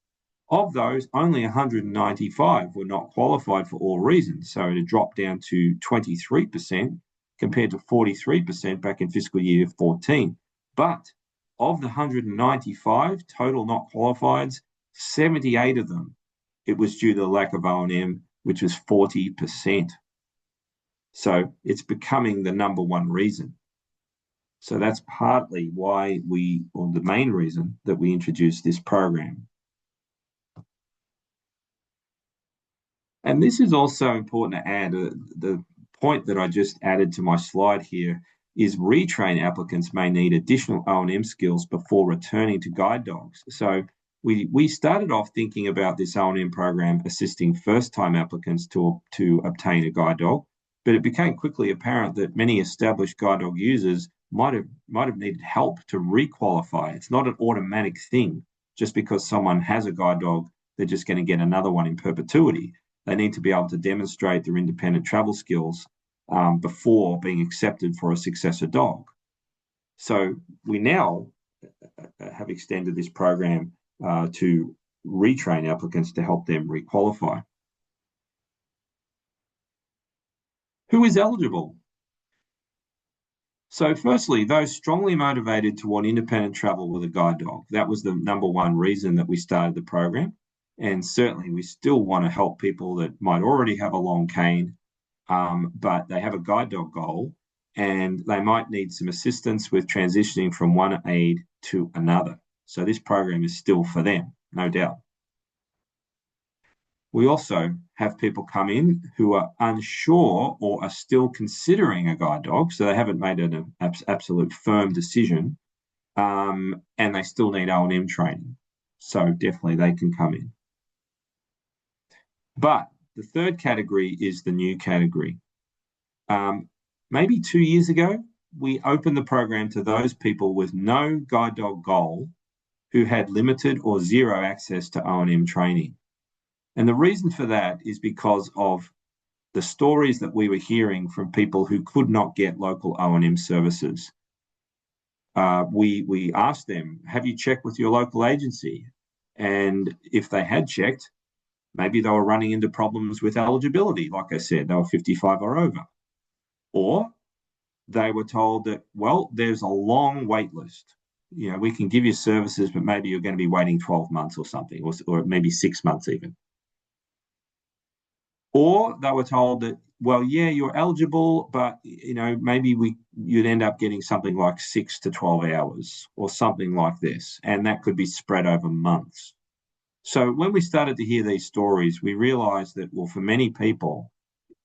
Of those, only 195 were not qualified for all reasons. So it dropped down to 23% compared to 43% back in fiscal year 14. But of the 195 total not qualifieds, 78 of them, it was due to the lack of O&M, which was 40%. So it's becoming the number one reason. So that's partly why or the main reason that we introduced this program. And this is also important to add. The point that I just added to my slide here is retrain applicants may need additional O&M skills before returning to guide dogs. So we started off thinking about this O&M program assisting first-time applicants to obtain a guide dog. But it became quickly apparent that many established guide dog users might have needed help to requalify. It's not an automatic thing. Just because someone has a guide dog, they're just going to get another one in perpetuity. They need to be able to demonstrate their independent travel skills before being accepted for a successor dog. So we now have extended this program to retrain applicants to help them requalify. Who is eligible? So firstly, those strongly motivated to want independent travel with a guide dog. That was the number one reason that we started the program. And certainly we still want to help people that might already have a long cane, but they have a guide dog goal and they might need some assistance with transitioning from one aid to another. So this program is still for them, no doubt. We also have people come in who are unsure or are still considering a guide dog, so they haven't made an absolute firm decision, and they still need O&M training. So definitely they can come in. But the third category is the new category. Maybe 2 years ago, we opened the program to those people with no guide dog goal who had limited or zero access to O&M training. And the reason for that is because of the stories that we were hearing from people who could not get local O&M services. We asked them, have you checked with your local agency? And if they had checked, maybe they were running into problems with eligibility. Like I said, they were 55 or over. Or they were told that, well, there's a long wait list. You know, we can give you services, but maybe you're going to be waiting 12 months or something, or maybe 6 months even. Or they were told that, well, yeah, you're eligible, but you know, maybe you'd end up getting something like 6 to 12 hours or something like this, and that could be spread over months. So when we started to hear these stories, we realized that, well, for many people,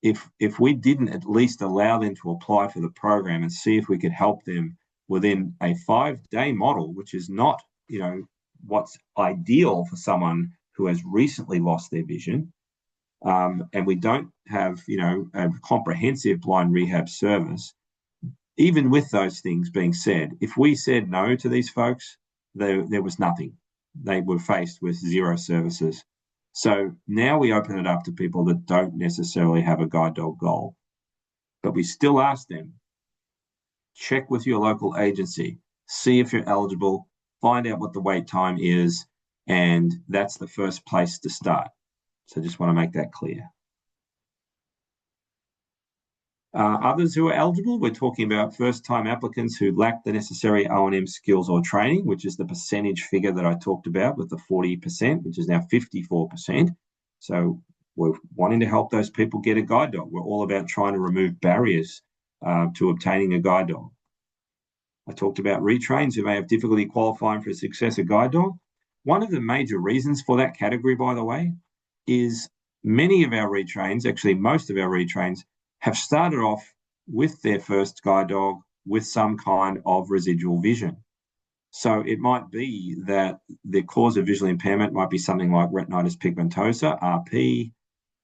if we didn't at least allow them to apply for the program and see if we could help them within a 5-day model, which is not, you know, what's ideal for someone who has recently lost their vision, and we don't have, you know, a comprehensive blind rehab service. Even with those things being said, if we said no to these folks, there was nothing. They were faced with zero services. So now we open it up to people that don't necessarily have a guide dog goal. But we still ask them, check with your local agency, see if you're eligible, find out what the wait time is, and that's the first place to start. So just want to make that clear. Others who are eligible, we're talking about first-time applicants who lack the necessary O&M skills or training, which is the percentage figure that I talked about with the 40%, which is now 54%. So we're wanting to help those people get a guide dog. We're all about trying to remove barriers to obtaining a guide dog. I talked about retrains who may have difficulty qualifying for a successor guide dog. One of the major reasons for that category, by the way, is many of our retrains, actually most of our retrains, have started off with their first guide dog with some kind of residual vision. So it might be that the cause of visual impairment might be something like retinitis pigmentosa, RP,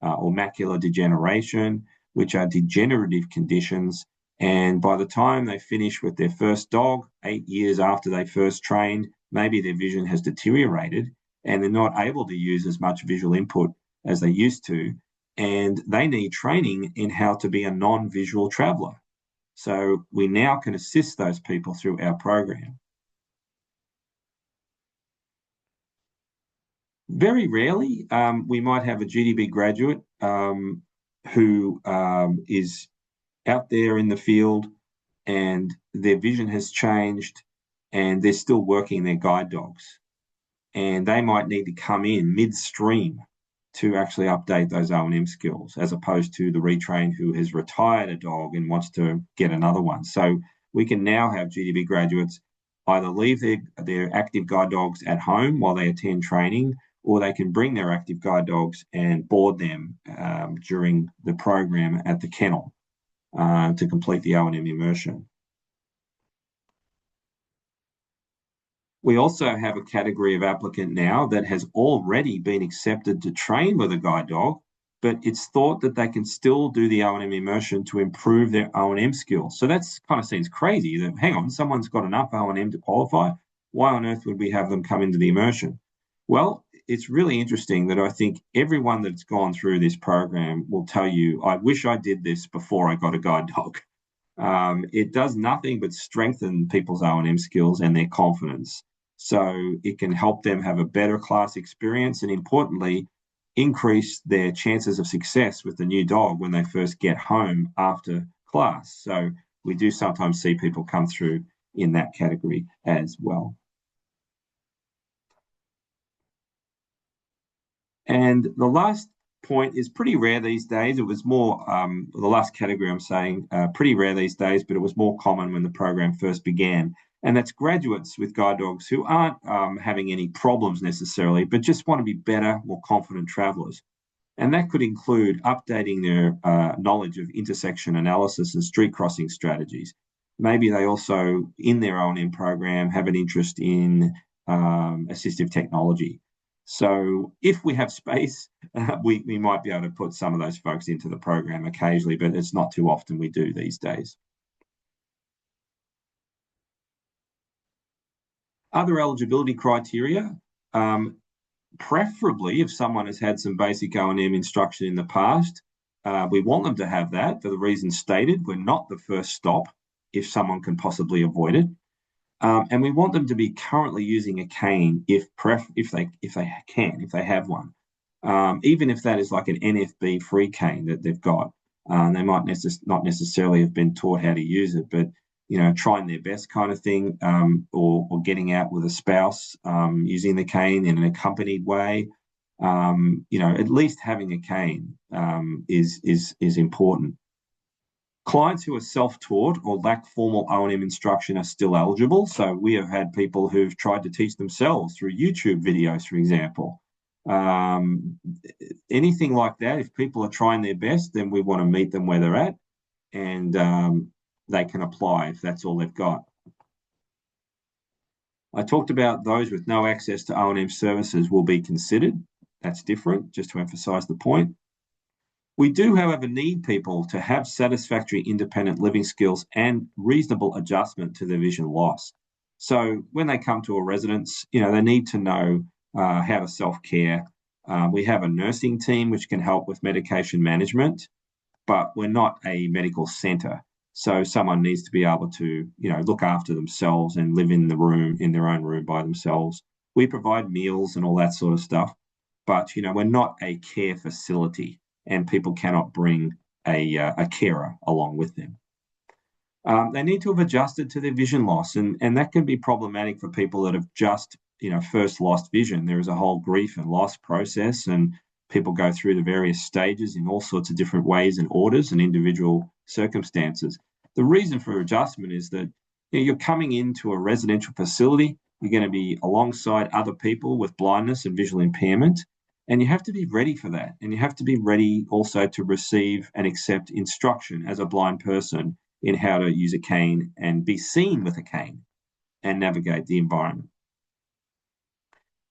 or macular degeneration, which are degenerative conditions. And by the time they finish with their first dog, 8 years after they first trained, maybe their vision has deteriorated and they're not able to use as much visual input as they used to. And they need training in how to be a non-visual traveler. So we now can assist those people through our program. Very rarely, we might have a GDB graduate who is out there in the field and their vision has changed and they're still working their guide dogs. And they might need to come in midstream to actually update those O&M skills, as opposed to the retrain who has retired a dog and wants to get another one. So we can now have GDB graduates either leave their active guide dogs at home while they attend training, or they can bring their active guide dogs and board them during the program at the kennel to complete the O&M immersion. We also have a category of applicant now that has already been accepted to train with a guide dog, but it's thought that they can still do the O&M immersion to improve their O&M skills. So that's kind of seems crazy that, hang on, someone's got enough O&M to qualify. Why on earth would we have them come into the immersion? Well, it's really interesting that I think everyone that's gone through this program will tell you, I wish I did this before I got a guide dog. It does nothing but strengthen people's O&M skills and their confidence. So it can help them have a better class experience and, importantly, increase their chances of success with the new dog when they first get home after class. So we do sometimes see people come through in that category as well. And the last point is pretty rare these days. It was more, the last category I'm saying, pretty rare these days, but it was more common when the program first began. And that's graduates with guide dogs who aren't having any problems necessarily, but just want to be better, more confident travelers. And that could include updating their knowledge of intersection analysis and street crossing strategies. Maybe they also, in their O&M program, have an interest in assistive technology. So if we have space, we might be able to put some of those folks into the program occasionally, but it's not too often we do these days. Other eligibility criteria, preferably if someone has had some basic O&M instruction in the past, we want them to have that for the reasons stated. We're not the first stop if someone can possibly avoid it. And we want them to be currently using a cane if they have one, even if that is like an NFB free cane that they've got. They might not necessarily have been taught how to use it, but trying their best kind of thing, or getting out with a spouse, using the cane in an accompanied way. At least having a cane is important. Clients who are self-taught or lack formal O&M instruction are still eligible. So we have had people who've tried to teach themselves through YouTube videos, for example. Anything like that, if people are trying their best, then we want to meet them where they're at, and they can apply if that's all they've got. I talked about those with no access to O&M services will be considered. That's different, just to emphasize the point. We do, however, need people to have satisfactory independent living skills and reasonable adjustment to their vision loss. So when they come to a residence, they need to know how to self-care. We have a nursing team which can help with medication management, but we're not a medical centre. So someone needs to be able to, look after themselves and live in their own room by themselves. We provide meals and all that sort of stuff, but, we're not a care facility, and people cannot bring a carer along with them. They need to have adjusted to their vision loss, and that can be problematic for people that have just, first lost vision. There is a whole grief and loss process, and people go through the various stages in all sorts of different ways and orders and individual circumstances. The reason for adjustment is that you're coming into a residential facility, you're going to be alongside other people with blindness and visual impairment, and you have to be ready for that. And you have to be ready also to receive and accept instruction as a blind person in how to use a cane and be seen with a cane and navigate the environment.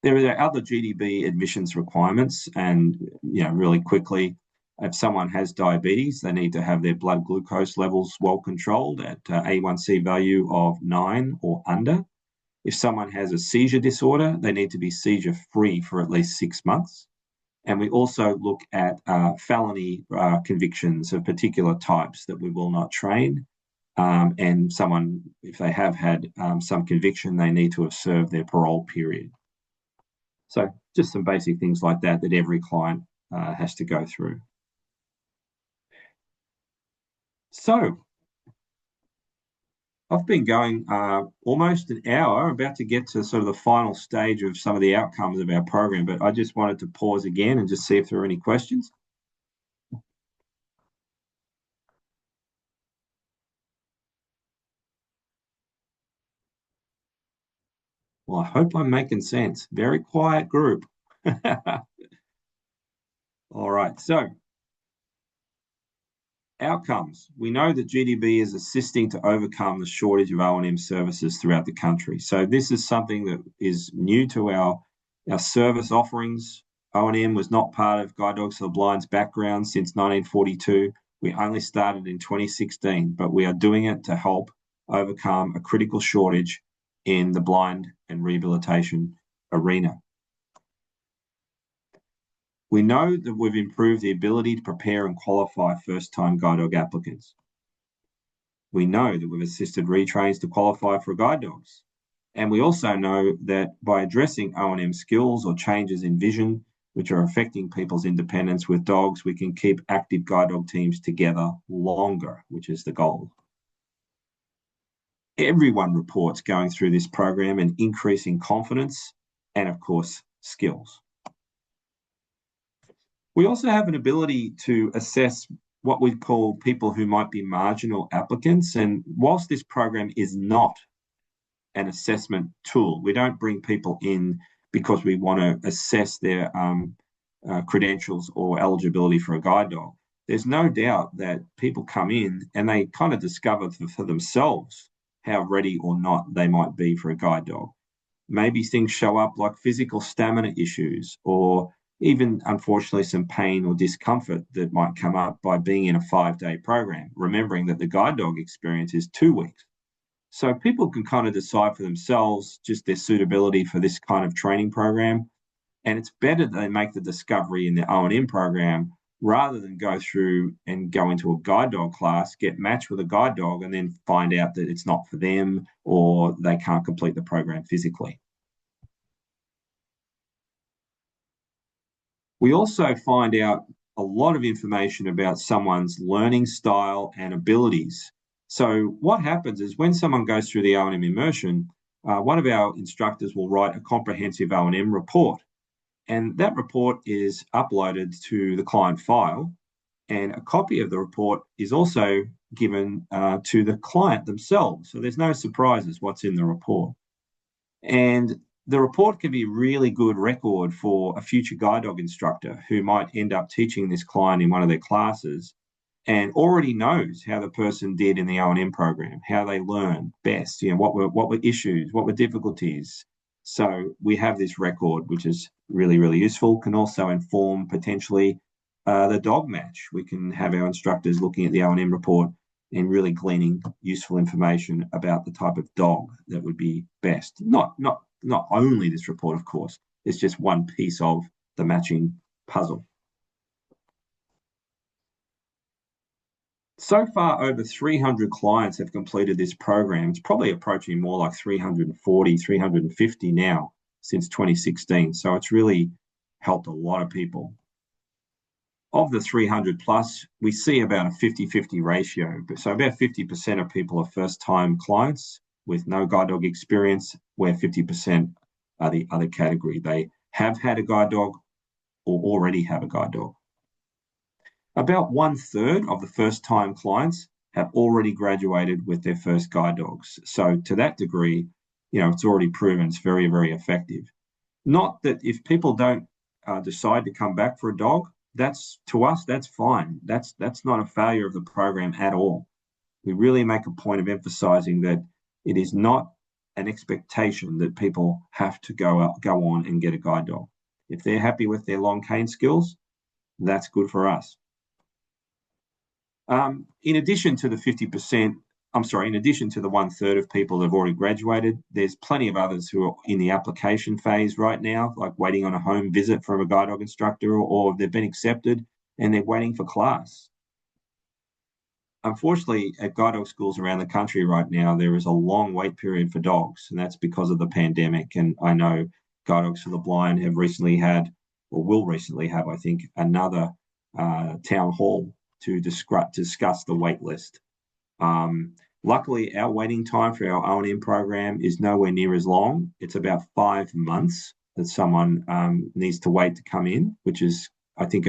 There are other GDB admissions requirements, and really quickly, if someone has diabetes, they need to have their blood glucose levels well controlled at A1C value of 9 or under. If someone has a seizure disorder, they need to be seizure-free for at least 6 months. And we also look at felony convictions of particular types that we will not train. And someone, if they have had some conviction, they need to have served their parole period. So just some basic things like that every client has to go through. So I've been going almost an hour, about to get to sort of the final stage of some of the outcomes of our program, but I just wanted to pause again and just see if there are any questions. Well, I hope I'm making sense. Very quiet group. All right, so outcomes. We know that GDB is assisting to overcome the shortage of O&M services throughout the country. So this is something that is new to our service offerings. O&M was not part of Guide Dogs for the Blind's background since 1942. We only started in 2016, but we are doing it to help overcome a critical shortage in the blind and rehabilitation arena. We know that we've improved the ability to prepare and qualify first-time guide dog applicants. We know that we've assisted retrains to qualify for guide dogs. And we also know that by addressing O&M skills or changes in vision, which are affecting people's independence with dogs, we can keep active guide dog teams together longer, which is the goal. Everyone reports going through this program and increasing confidence and, of course, skills. We also have an ability to assess what we call people who might be marginal applicants. And whilst this program is not an assessment tool, we don't bring people in because we want to assess their credentials or eligibility for a guide dog. There's no doubt that people come in and they kind of discover for themselves how ready or not they might be for a guide dog. Maybe things show up like physical stamina issues, or even, unfortunately, some pain or discomfort that might come up by being in a 5-day program, remembering that the guide dog experience is 2 weeks. So people can kind of decide for themselves just their suitability for this kind of training program. And it's better that they make the discovery in the O&M program rather than go through and go into a guide dog class, get matched with a guide dog, and then find out that it's not for them or they can't complete the program physically. We also find out a lot of information about someone's learning style and abilities. So what happens is when someone goes through the O&M immersion, one of our instructors will write a comprehensive O&M report. And that report is uploaded to the client file, and a copy of the report is also given to the client themselves. So there's no surprises what's in the report. And the report can be a really good record for a future guide dog instructor who might end up teaching this client in one of their classes and already knows how the person did in the O&M program, how they learned best, what were issues, what were difficulties. So we have this record, which is really, really useful, can also inform potentially the dog match. We can have our instructors looking at the O&M report and really gleaning useful information about the type of dog that would be best. Not only this report, of course, it's just one piece of the matching puzzle. So far, over 300 clients have completed this program. It's probably approaching more like 340, 350 now since 2016. So it's really helped a lot of people. Of the 300 plus, we see about a 50-50 ratio. So about 50% of people are first-time clients with no guide dog experience, where 50% are the other category. They have had a guide dog or already have a guide dog. About 1/3 of the first-time clients have already graduated with their first guide dogs. So to that degree, it's already proven it's very, very effective. Not that if people don't decide to come back for a dog, that's fine. That's not a failure of the program at all. We really make a point of emphasizing that it is not an expectation that people have to go on and get a guide dog. If they're happy with their long cane skills, that's good for us. In addition to the 50%, in addition to the 1/3 of people that have already graduated, there's plenty of others who are in the application phase right now, like waiting on a home visit from a guide dog instructor, or they've been accepted and they're waiting for class. Unfortunately, at guide dog schools around the country right now, there is a long wait period for dogs, and that's because of the pandemic. And I know Guide Dogs for the Blind have recently had, or will recently have, I think, another town hall to discuss the wait list. Luckily, our waiting time for our O&M program is nowhere near as long. It's about 5 months that someone needs to wait to come in, which is, I think,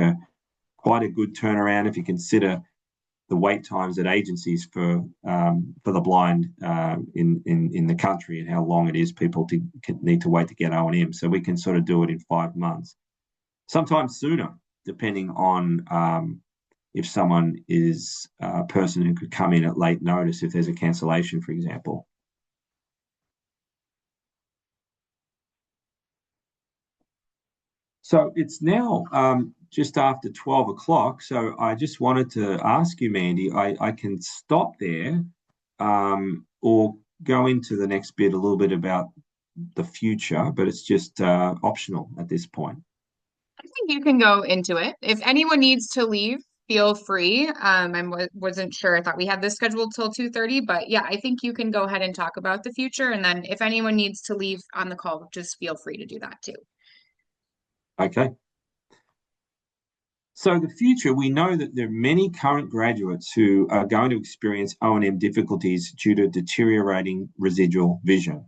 quite a good turnaround if you consider the wait times at agencies for the blind in the country and how long it is people need to wait to get O&M. So we can sort of do it in 5 months, sometimes sooner, depending on if someone is a person who could come in at late notice if there's a cancellation, for example. So it's now just after 12 o'clock. So I just wanted to ask you, Mandy, I can stop there or go into the next bit a little bit about the future, but it's just optional at this point. I think you can go into it. If anyone needs to leave, feel free. Wasn't sure. I thought we had this scheduled till 2:30, but yeah, I think you can go ahead and talk about the future. And then if anyone needs to leave on the call, just feel free to do that too. Okay. So the future, we know that there are many current graduates who are going to experience O&M difficulties due to deteriorating residual vision.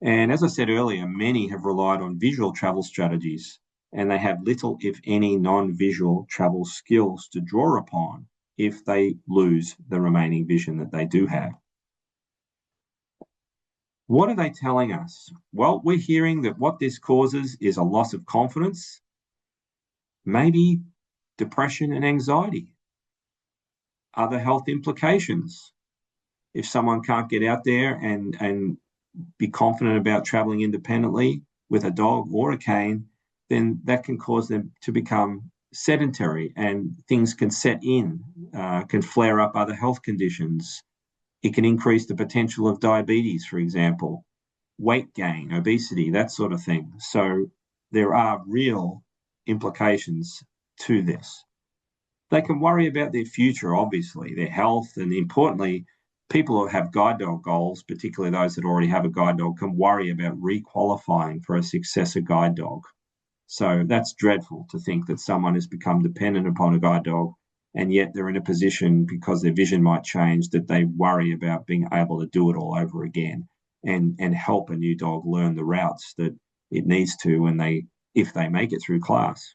And as I said earlier, many have relied on visual travel strategies, and they have little, if any, non-visual travel skills to draw upon if they lose the remaining vision that they do have. What are they telling us? Well, we're hearing that what this causes is a loss of confidence, maybe depression and anxiety, other health implications. If someone can't get out there and be confident about traveling independently with a dog or a cane, then that can cause them to become sedentary and things can set in, can flare up other health conditions. It can increase the potential of diabetes, for example, weight gain, obesity, that sort of thing. So there are real implications to this. They can worry about their future, obviously, their health, and importantly, people who have guide dog goals, particularly those that already have a guide dog, can worry about requalifying for a successor guide dog. So that's dreadful to think that someone has become dependent upon a guide dog and yet they're in a position because their vision might change that they worry about being able to do it all over again and help a new dog learn the routes that it needs to when if they make it through class.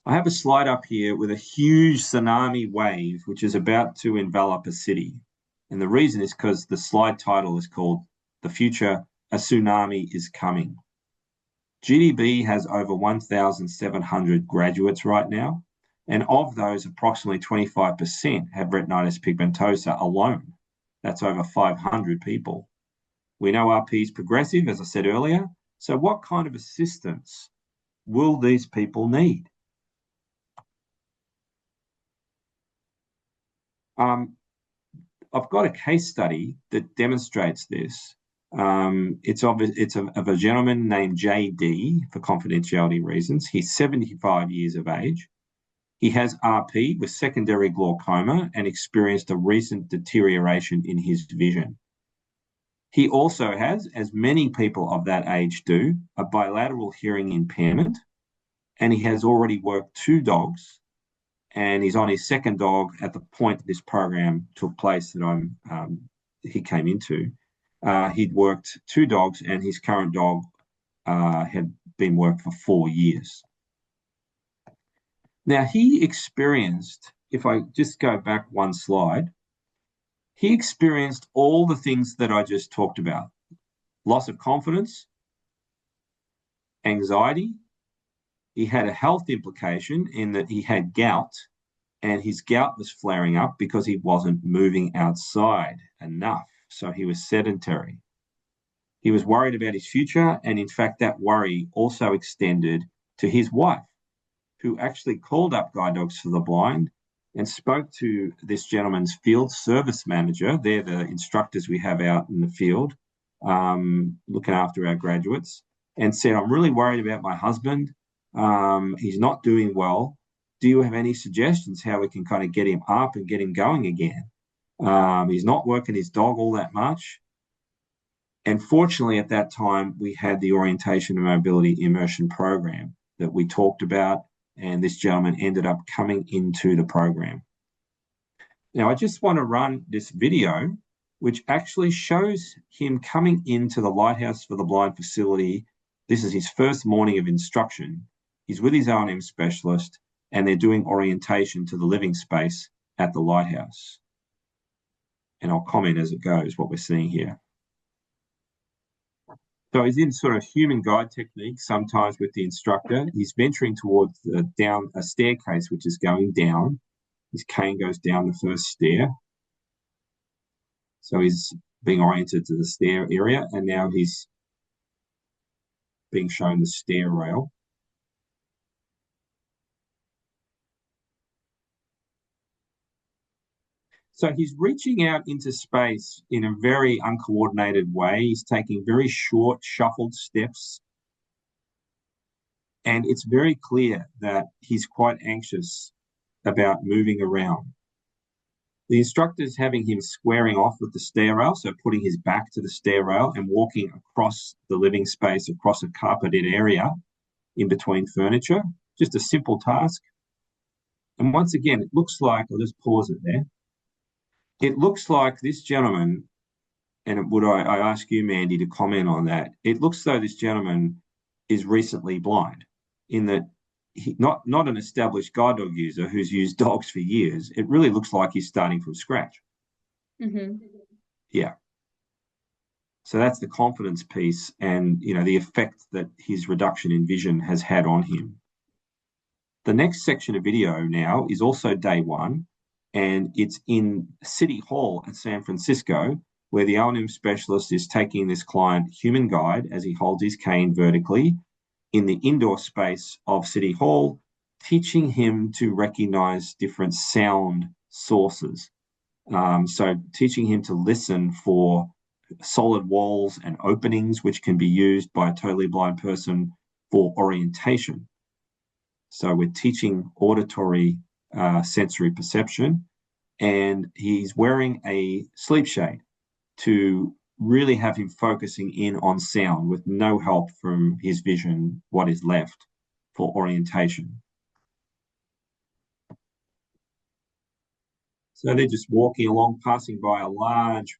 I have a slide up here with a huge tsunami wave which is about to envelop a city. And the reason is because the slide title is called The Future, A Tsunami is Coming. GDB has over 1,700 graduates right now, and of those, approximately 25% have retinitis pigmentosa alone. That's over 500 people. We know RP is progressive, as I said earlier, so what kind of assistance will these people need? I've got a case study that demonstrates this. It's of a gentleman named JD for confidentiality reasons. He's 75 years of age. He has RP with secondary glaucoma and experienced a recent deterioration in his vision. He also has, as many people of that age do, a bilateral hearing impairment, and he has already worked 2 dogs, and he's on his second dog at the point this program took place that he came into. He'd worked 2 dogs, and his current dog had been worked for 4 years. Now, he experienced, if I just go back one slide, he experienced all the things that I just talked about. Loss of confidence, anxiety. He had a health implication in that he had gout, and his gout was flaring up because he wasn't moving outside enough. So he was sedentary. He was worried about his future, and in fact, that worry also extended to his wife, who actually called up Guide Dogs for the Blind and spoke to this gentleman's field service manager. They're the instructors we have out in the field looking after our graduates, and said, I'm really worried about my husband. He's not doing well. Do you have any suggestions how we can kind of get him up and get him going again? He's not working his dog all that much. And fortunately, at that time, we had the Orientation and Mobility Immersion program that we talked about, and this gentleman ended up coming into the program. Now, I just want to run this video, which actually shows him coming into the Lighthouse for the Blind facility. This is his first morning of instruction. He's with his O&M specialist, and they're doing orientation to the living space at the Lighthouse. And I'll comment as it goes what we're seeing here. So he's in sort of human guide technique, sometimes with the instructor. He's venturing towards down a staircase, which is going down. His cane goes down the first stair. So he's being oriented to the stair area, and now he's being shown the stair rail. So he's reaching out into space in a very uncoordinated way. He's taking very short, shuffled steps. And it's very clear that he's quite anxious about moving around. The instructor's having him squaring off with the stair rail, so putting his back to the stair rail and walking across the living space, across a carpeted area in between furniture. Just a simple task. And once again, it looks like, I'll just pause it there. It looks like this gentleman, and would I ask you, Mandy, to comment on that? It looks though this gentleman is recently blind, in that not an established guide dog user who's used dogs for years. It really looks like he's starting from scratch. Mm-hmm. Yeah. So that's the confidence piece and, the effect that his reduction in vision has had on him. The next section of video now is also day one, and it's in City Hall at San Francisco, where the O&M specialist is taking this client human guide as he holds his cane vertically in the indoor space of City Hall, teaching him to recognize different sound sources. So teaching him to listen for solid walls and openings, which can be used by a totally blind person for orientation. So we're teaching auditory sensory perception, and he's wearing a sleep shade to really have him focusing in on sound with no help from his vision, what is left for orientation. So they're just walking along, passing by a large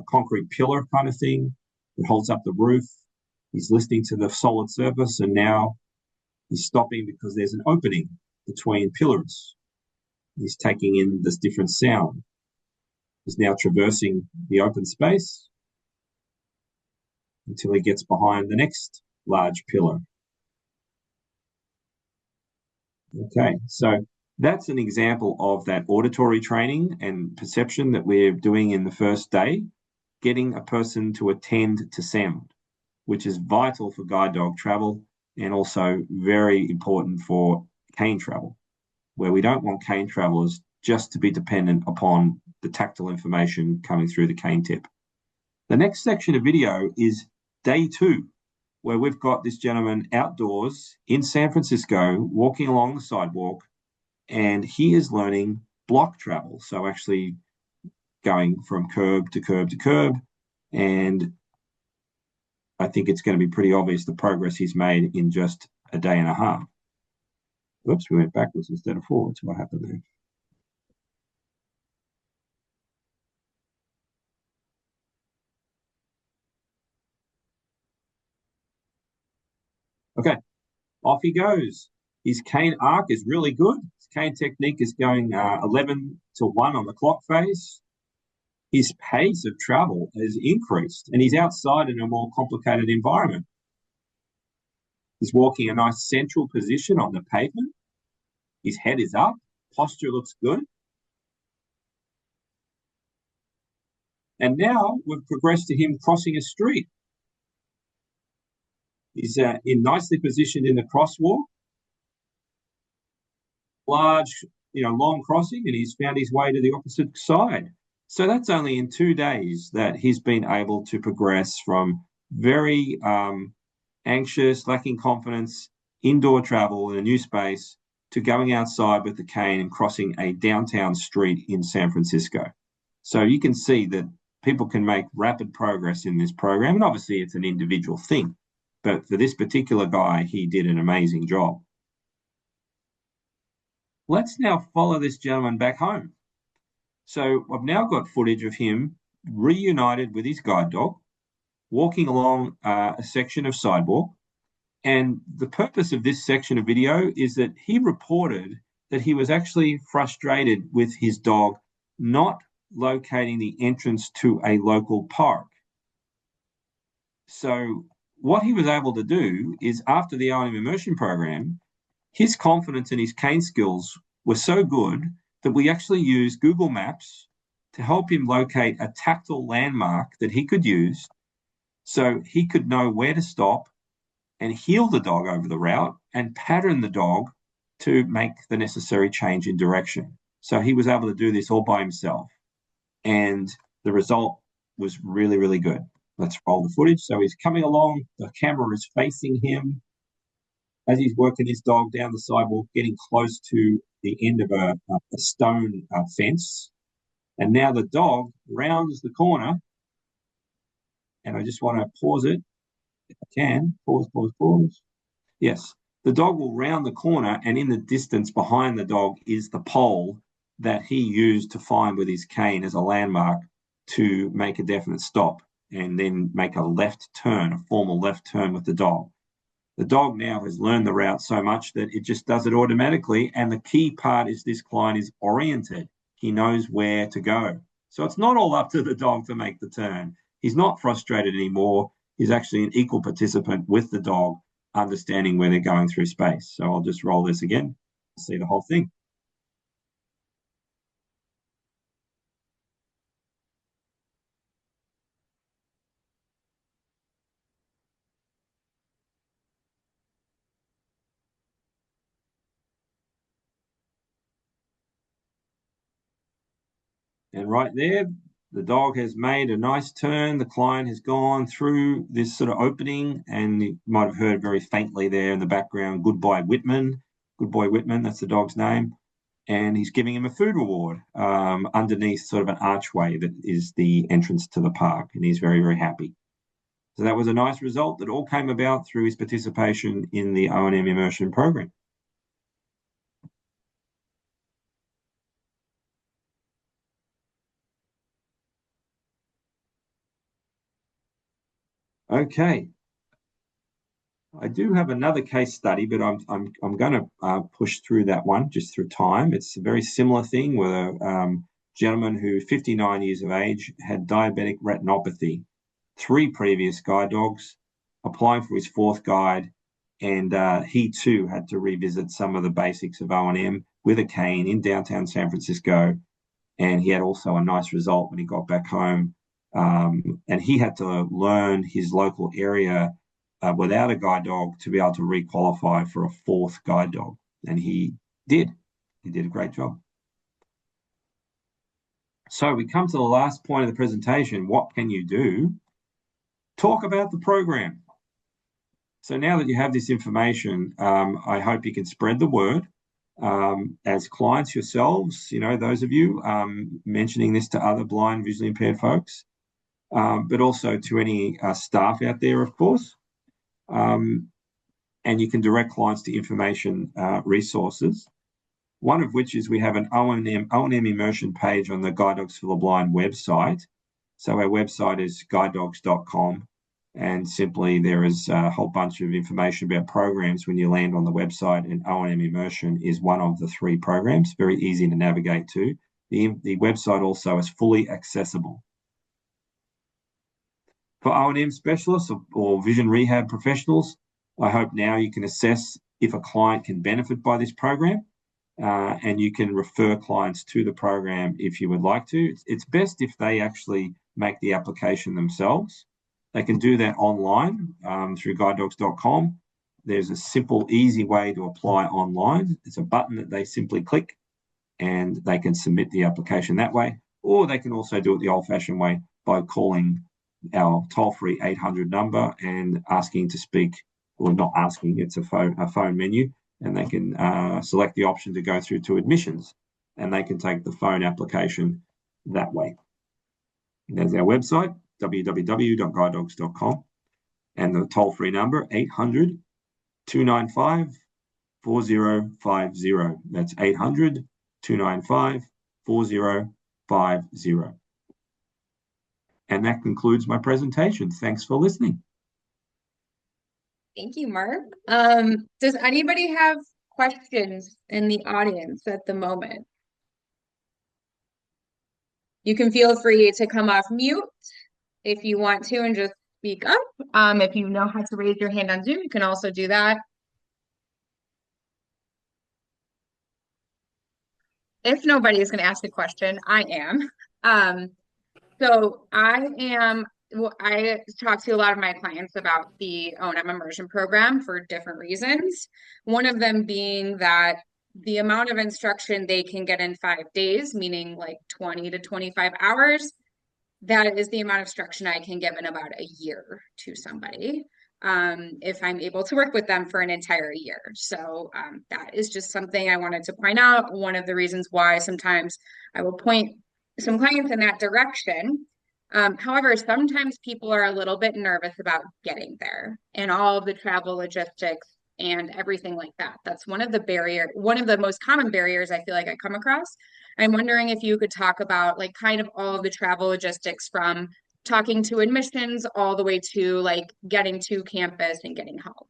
concrete pillar kind of thing that holds up the roof. He's listening to the solid surface, and now he's stopping because there's an opening between pillars. He's taking in this different sound. He's now traversing the open space until he gets behind the next large pillar. Okay, so that's an example of that auditory training and perception that we're doing in the first day, getting a person to attend to sound, which is vital for guide dog travel and also very important for cane travel, where we don't want cane travelers just to be dependent upon the tactile information coming through the cane tip. The next section of video is day two, where we've got this gentleman outdoors in San Francisco walking along the sidewalk, and he is learning block travel. So actually going from curb to curb to curb. And I think it's going to be pretty obvious the progress he's made in just a day and a half. Whoops, we went backwards instead of forwards. What happened there? Okay, off he goes. His cane arc is really good. His cane technique is going 11 to 1 on the clock face. His pace of travel has increased, and he's outside in a more complicated environment. He's walking a nice central position on the pavement. His head is up. Posture looks good. And now we've progressed to him crossing a street. He's nicely positioned in the crosswalk. Large, long crossing, and he's found his way to the opposite side. So that's only in 2 days that he's been able to progress from very anxious, lacking confidence, indoor travel in a new space to going outside with the cane and crossing a downtown street in San Francisco. So you can see that people can make rapid progress in this program, and obviously it's an individual thing. But for this particular guy, he did an amazing job. Let's now follow this gentleman back home. So I've now got footage of him reunited with his guide dog, walking along a section of sidewalk. And the purpose of this section of video is that he reported that he was actually frustrated with his dog not locating the entrance to a local park. So what he was able to do is, after the O&M immersion program, his confidence and his cane skills were so good that we actually used Google Maps to help him locate a tactile landmark that he could use so he could know where to stop and heel the dog over the route and pattern the dog to make the necessary change in direction. So he was able to do this all by himself. And the result was really, really good. Let's roll the footage. So he's coming along. The camera is facing him as he's working his dog down the sidewalk, getting close to the end of a stone fence. And now the dog rounds the corner. And I just want to pause it if I can. Pause, pause, pause. Yes. The dog will round the corner, and in the distance behind the dog is the pole that he used to find with his cane as a landmark to make a definite stop and then make a left turn, a formal left turn with the dog. The dog now has learned the route so much that it just does it automatically. And the key part is this client is oriented. He knows where to go. So it's not all up to the dog to make the turn. He's not frustrated anymore. He's actually an equal participant with the dog, understanding where they're going through space. So I'll just roll this again, see the whole thing. And right there, the dog has made a nice turn. The client has gone through this sort of opening, and you might have heard very faintly there in the background, "Goodbye, Whitman." Good boy, Whitman, that's the dog's name. And he's giving him a food reward underneath sort of an archway that is the entrance to the park. And he's very, very happy. So that was a nice result that all came about through his participation in the O&M immersion program. Okay, I do have another case study, but I'm going to push through that one just through time. It's a very similar thing with a gentleman who, 59 years of age, had diabetic retinopathy, 3 previous guide dogs, applying for his 4th guide, and he too had to revisit some of the basics of O&M with a cane in downtown San Francisco, and he had also a nice result when he got back home. And he had to learn his local area without a guide dog to be able to re-qualify for a 4th guide dog. And he did. He did a great job. So we come to the last point of the presentation. What can you do? Talk about the program. So now that you have this information, I hope you can spread the word. As clients yourselves, those of you mentioning this to other blind, visually impaired folks, but also to any staff out there, of course. And you can direct clients to information resources, one of which is we have an O&M immersion page on the Guide Dogs for the Blind website. So our website is guidedogs.com, and simply there is a whole bunch of information about programs when you land on the website, and O&M immersion is one of the 3 programs, very easy to navigate to. The website also is fully accessible. For O&M specialists or vision rehab professionals, I hope now you can assess if a client can benefit by this program, and you can refer clients to the program if you would like to. It's best if they actually make the application themselves. They can do that online through guidedogs.com. There's a simple, easy way to apply online. It's a button that they simply click, and they can submit the application that way. Or they can also do it the old-fashioned way by calling our toll-free 800 number and asking to speak, or not asking, it's a phone menu, and they can select the option to go through to admissions, and they can take the phone application that way. And there's our website, www.guidedogs.com, and the toll-free number, 800-295-4050. That's 800-295-4050. And that concludes my presentation. Thanks for listening. Thank you, Mark. Does anybody have questions in the audience at the moment? You can feel free to come off mute if you want to and just speak up. If you know how to raise your hand on Zoom, you can also do that. If nobody is going to ask a question, I am. So I am I talk to a lot of my clients about the O&M immersion program for different reasons. One of them being that the amount of instruction they can get in 5 days, meaning like 20 to 25 hours, that is the amount of instruction I can give in about a year to somebody, if I'm able to work with them for an entire year. So that is just something I wanted to point out. One of the reasons why sometimes I will point some clients in that direction. However, sometimes people are a little bit nervous about getting there and all of the travel logistics and everything like that. That's one of the most common barriers I feel like I come across. I'm wondering if you could talk about like kind of all of the travel logistics from talking to admissions all the way to like getting to campus and getting home.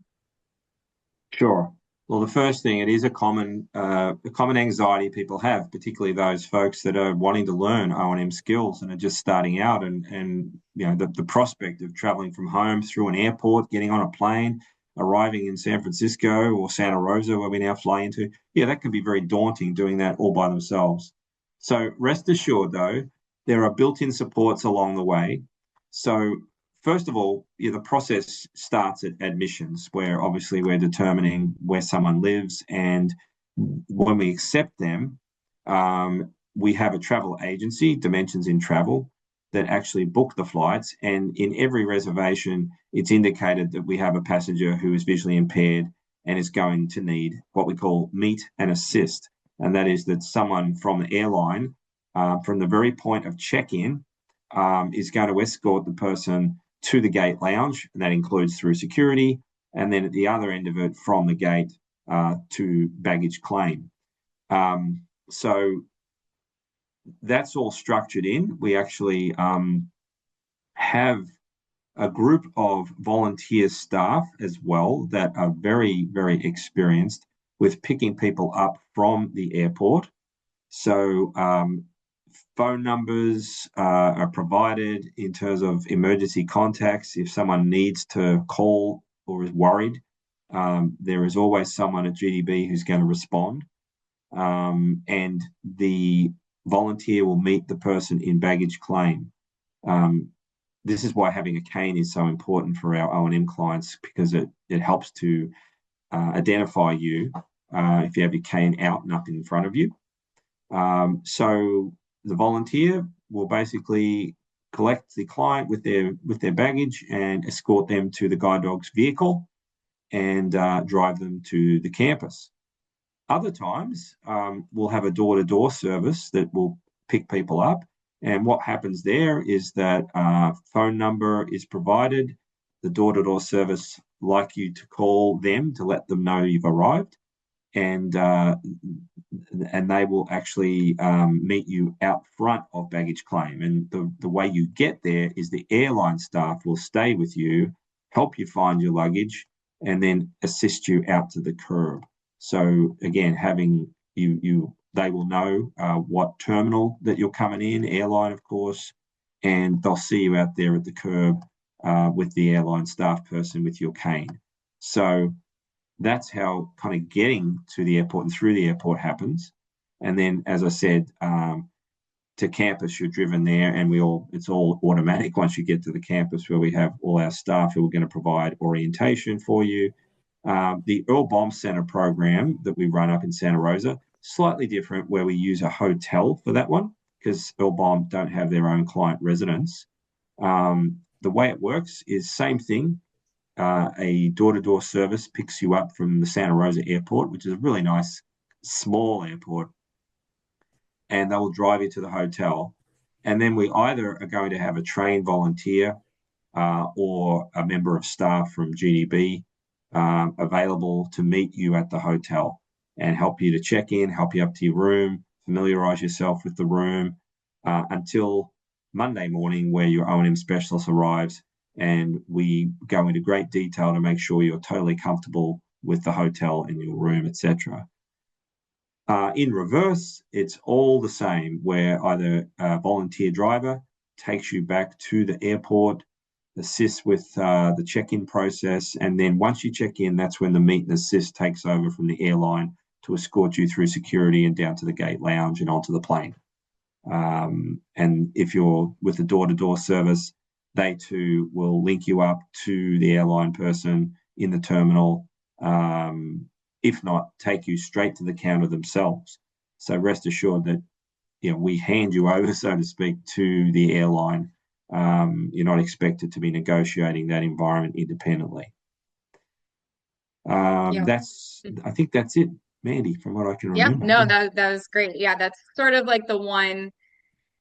Sure. Well, the first thing, it is a common anxiety people have, particularly those folks that are wanting to learn O&M skills and are just starting out, and the prospect of traveling from home through an airport, getting on a plane, arriving in San Francisco or Santa Rosa, where we now fly into, yeah, that can be very daunting doing that all by themselves. So rest assured, though, there are built-in supports along the way. So first of all, the process starts at admissions, where obviously we're determining where someone lives. And when we accept them, we have a travel agency, Dimensions in Travel, that actually book the flights. And in every reservation, it's indicated that we have a passenger who is visually impaired and is going to need what we call meet and assist. And that is that someone from the airline, from the very point of check-in, is going to escort the person to the gate lounge, and that includes through security, and then at the other end of it from the gate to baggage claim. So that's all structured in. We actually have a group of volunteer staff as well that are very, very experienced with picking people up from the airport. So phone numbers are provided in terms of emergency contacts. If someone needs to call or is worried, there is always someone at GDB who's going to respond. And the volunteer will meet the person in baggage claim. This is why having a cane is so important for our O&M clients, because it helps to identify you if you have your cane out and up in front of you. So the volunteer will basically collect the client with their baggage and escort them to the guide dog's vehicle and drive them to the campus. Other times, we'll have a door-to-door service that will pick people up. And what happens there is that phone number is provided. The door-to-door service like you to call them to let them know you've arrived. And they will actually meet you out front of baggage claim. And the way you get there is the airline staff will stay with you, help you find your luggage, and then assist you out to the curb. So again, having they will know what terminal that you're coming in, airline, of course, and they'll see you out there at the curb with the airline staff person with your cane. So that's how kind of getting to the airport and through the airport happens. And then, as I said, to campus, you're driven there, and it's all automatic once you get to the campus, where we have all our staff who are going to provide orientation for you. The Earl Bomb Center program that we run up in Santa Rosa, slightly different, where we use a hotel for that one, because Earl Bomb don't have their own client residence. The way it works is same thing. A door-to-door service picks you up from the Santa Rosa airport, which is a really nice, small airport, and they will drive you to the hotel. And then we either are going to have a trained volunteer or a member of staff from GDB available to meet you at the hotel and help you to check in, help you up to your room, familiarize yourself with the room until Monday morning, where your O&M specialist arrives, and we go into great detail to make sure you're totally comfortable with the hotel and your room, etc. In reverse, it's all the same, where either a volunteer driver takes you back to the airport, assists with the check-in process, and then once you check in, that's when the meet and assist takes over from the airline to escort you through security and down to the gate lounge and onto the plane. And if you're with the door-to-door service, they too will link you up to the airline person in the terminal. If not, take you straight to the counter themselves. So rest assured that we hand you over, so to speak, to the airline. You're not expected to be negotiating that environment independently. Yeah. I think that's it, Mandy, from what I can Yep. remember. No, that was great. Yeah, that's sort of like the one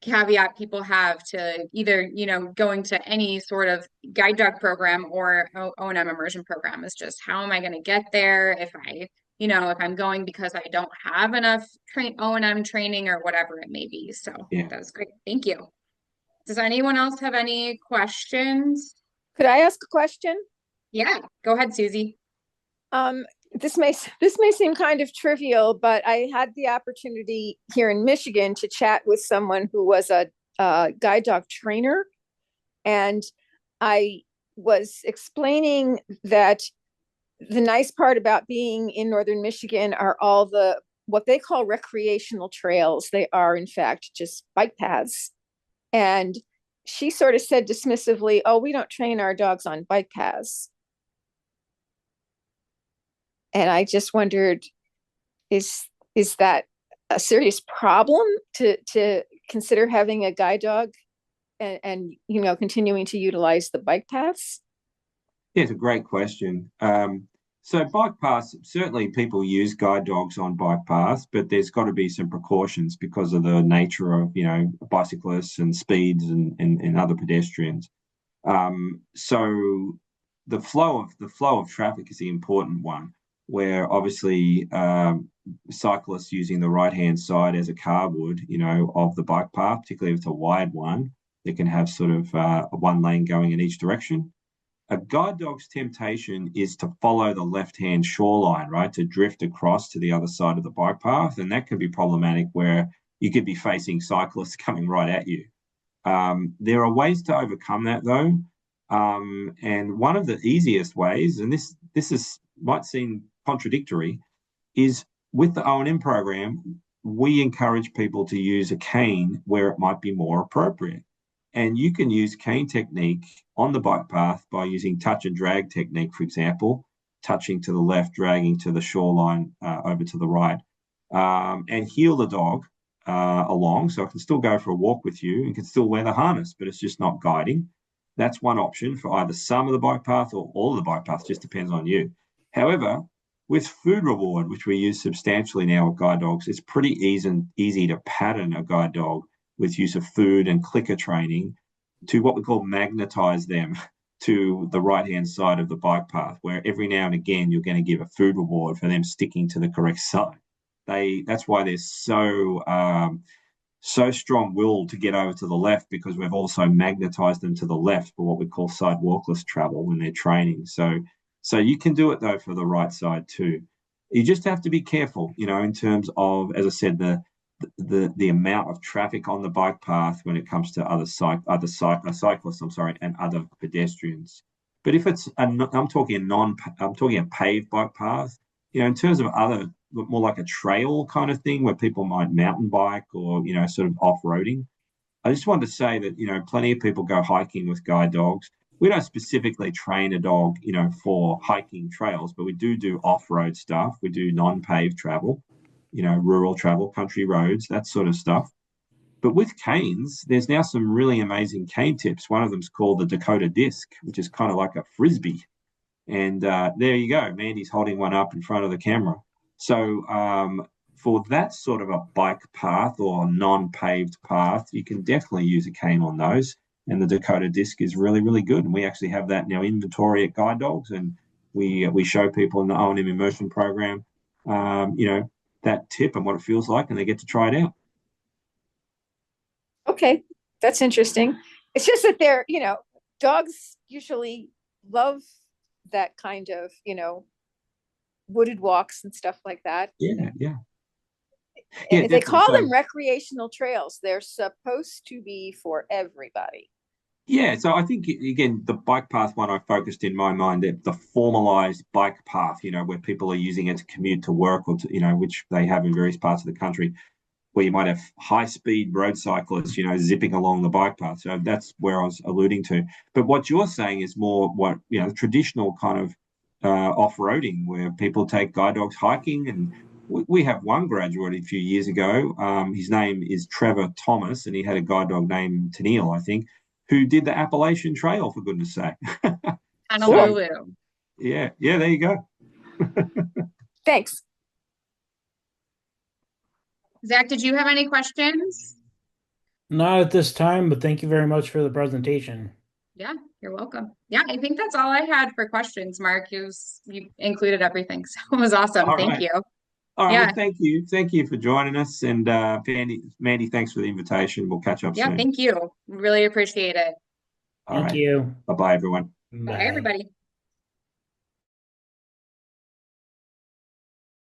caveat people have to either, going to any sort of guide dog program or O&M immersion program is just how am I going to get there if I'm going because I don't have enough O&M training or whatever it may be. So Yeah. that was great. Thank you. Does anyone else have any questions? Could I ask a question? Yeah, go ahead, Susie. Um, this may seem kind of trivial, but I had the opportunity here in Michigan to chat with someone who was a guide dog trainer, and I was explaining that the nice part about being in northern Michigan are all the what they call recreational trails. They are, in fact, just bike paths. And she sort of said dismissively, "Oh, we don't train our dogs on bike paths." And I just wondered, is that a serious problem to consider having a guide dog and continuing to utilize the bike paths? Yeah, it's a great question. So bike paths, certainly people use guide dogs on bike paths, but there's got to be some precautions because of the nature of, bicyclists and speeds and other pedestrians. So the flow of traffic is the important one, where obviously cyclists using the right-hand side as a car would, of the bike path, particularly if it's a wide one, that can have sort of one lane going in each direction. A guide dog's temptation is to follow the left-hand shoreline, right, to drift across to the other side of the bike path, and that can be problematic where you could be facing cyclists coming right at you. There are ways to overcome that, though, and one of the easiest ways, and this might seem contradictory, is with the O&M program, we encourage people to use a cane where it might be more appropriate. And you can use cane technique on the bike path by using touch and drag technique, for example, touching to the left, dragging to the shoreline over to the right, and heel the dog along. So it can still go for a walk with you and can still wear the harness, but it's just not guiding. That's one option for either some of the bike path or all of the bike path, just depends on you. However, with food reward, which we use substantially now with guide dogs, it's pretty easy to pattern a guide dog with use of food and clicker training to what we call magnetize them to the right-hand side of the bike path, where every now and again you're going to give a food reward for them sticking to the correct side. That's why they're so strong-willed to get over to the left, because we've also magnetized them to the left for what we call sidewalkless travel when they're training. So you can do it though for the right side too. You just have to be careful, in terms of, as I said, the amount of traffic on the bike path when it comes to other cyclists, and other pedestrians. But if it's I'm talking a paved bike path, in terms of other, more like a trail kind of thing where people might mountain bike or, sort of off-roading. I just wanted to say that, plenty of people go hiking with guide dogs. We don't specifically train a dog, for hiking trails, but we do off-road stuff. We do non-paved travel, rural travel, country roads, that sort of stuff. But with canes, there's now some really amazing cane tips. One of them's called the Dakota Disc, which is kind of like a Frisbee. And there you go. Mandy's holding one up in front of the camera. So for that sort of a bike path or non-paved path, you can definitely use a cane on those. And the Dakota Disc is really, really good. And we actually have that in our inventory at Guide Dogs. And we show people in the O&M immersion program, that tip and what it feels like, and they get to try it out. Okay, that's interesting. It's just that dogs usually love that kind of, wooded walks and stuff like that. Yeah. And they call them recreational trails. They're supposed to be for everybody. Yeah, so I think, again, the bike path one I focused in my mind, the formalized bike path, where people are using it to commute to work or to, which they have in various parts of the country. where you might have high-speed road cyclists, zipping along the bike path. So that's where I was alluding to. But what you're saying is more what, the traditional kind of off-roading, where people take guide dogs hiking. And we have one graduate a few years ago. His name is Trevor Thomas, and he had a guide dog named Tennille, I think, who did the Appalachian Trail, for goodness sake. Honolulu. So, yeah, there you go. Thanks. Zach, did you have any questions? Not at this time, but thank you very much for the presentation. Yeah, you're welcome. Yeah, I think that's all I had for questions, Mark. You included everything, so it was awesome. Thank you. All right, Yeah. well, thank you. Thank you for joining us. And Mandy, thanks for the invitation. We'll catch up soon. Yeah, thank you. Really appreciate it. Thank you. Bye-bye, everyone. Bye, everybody.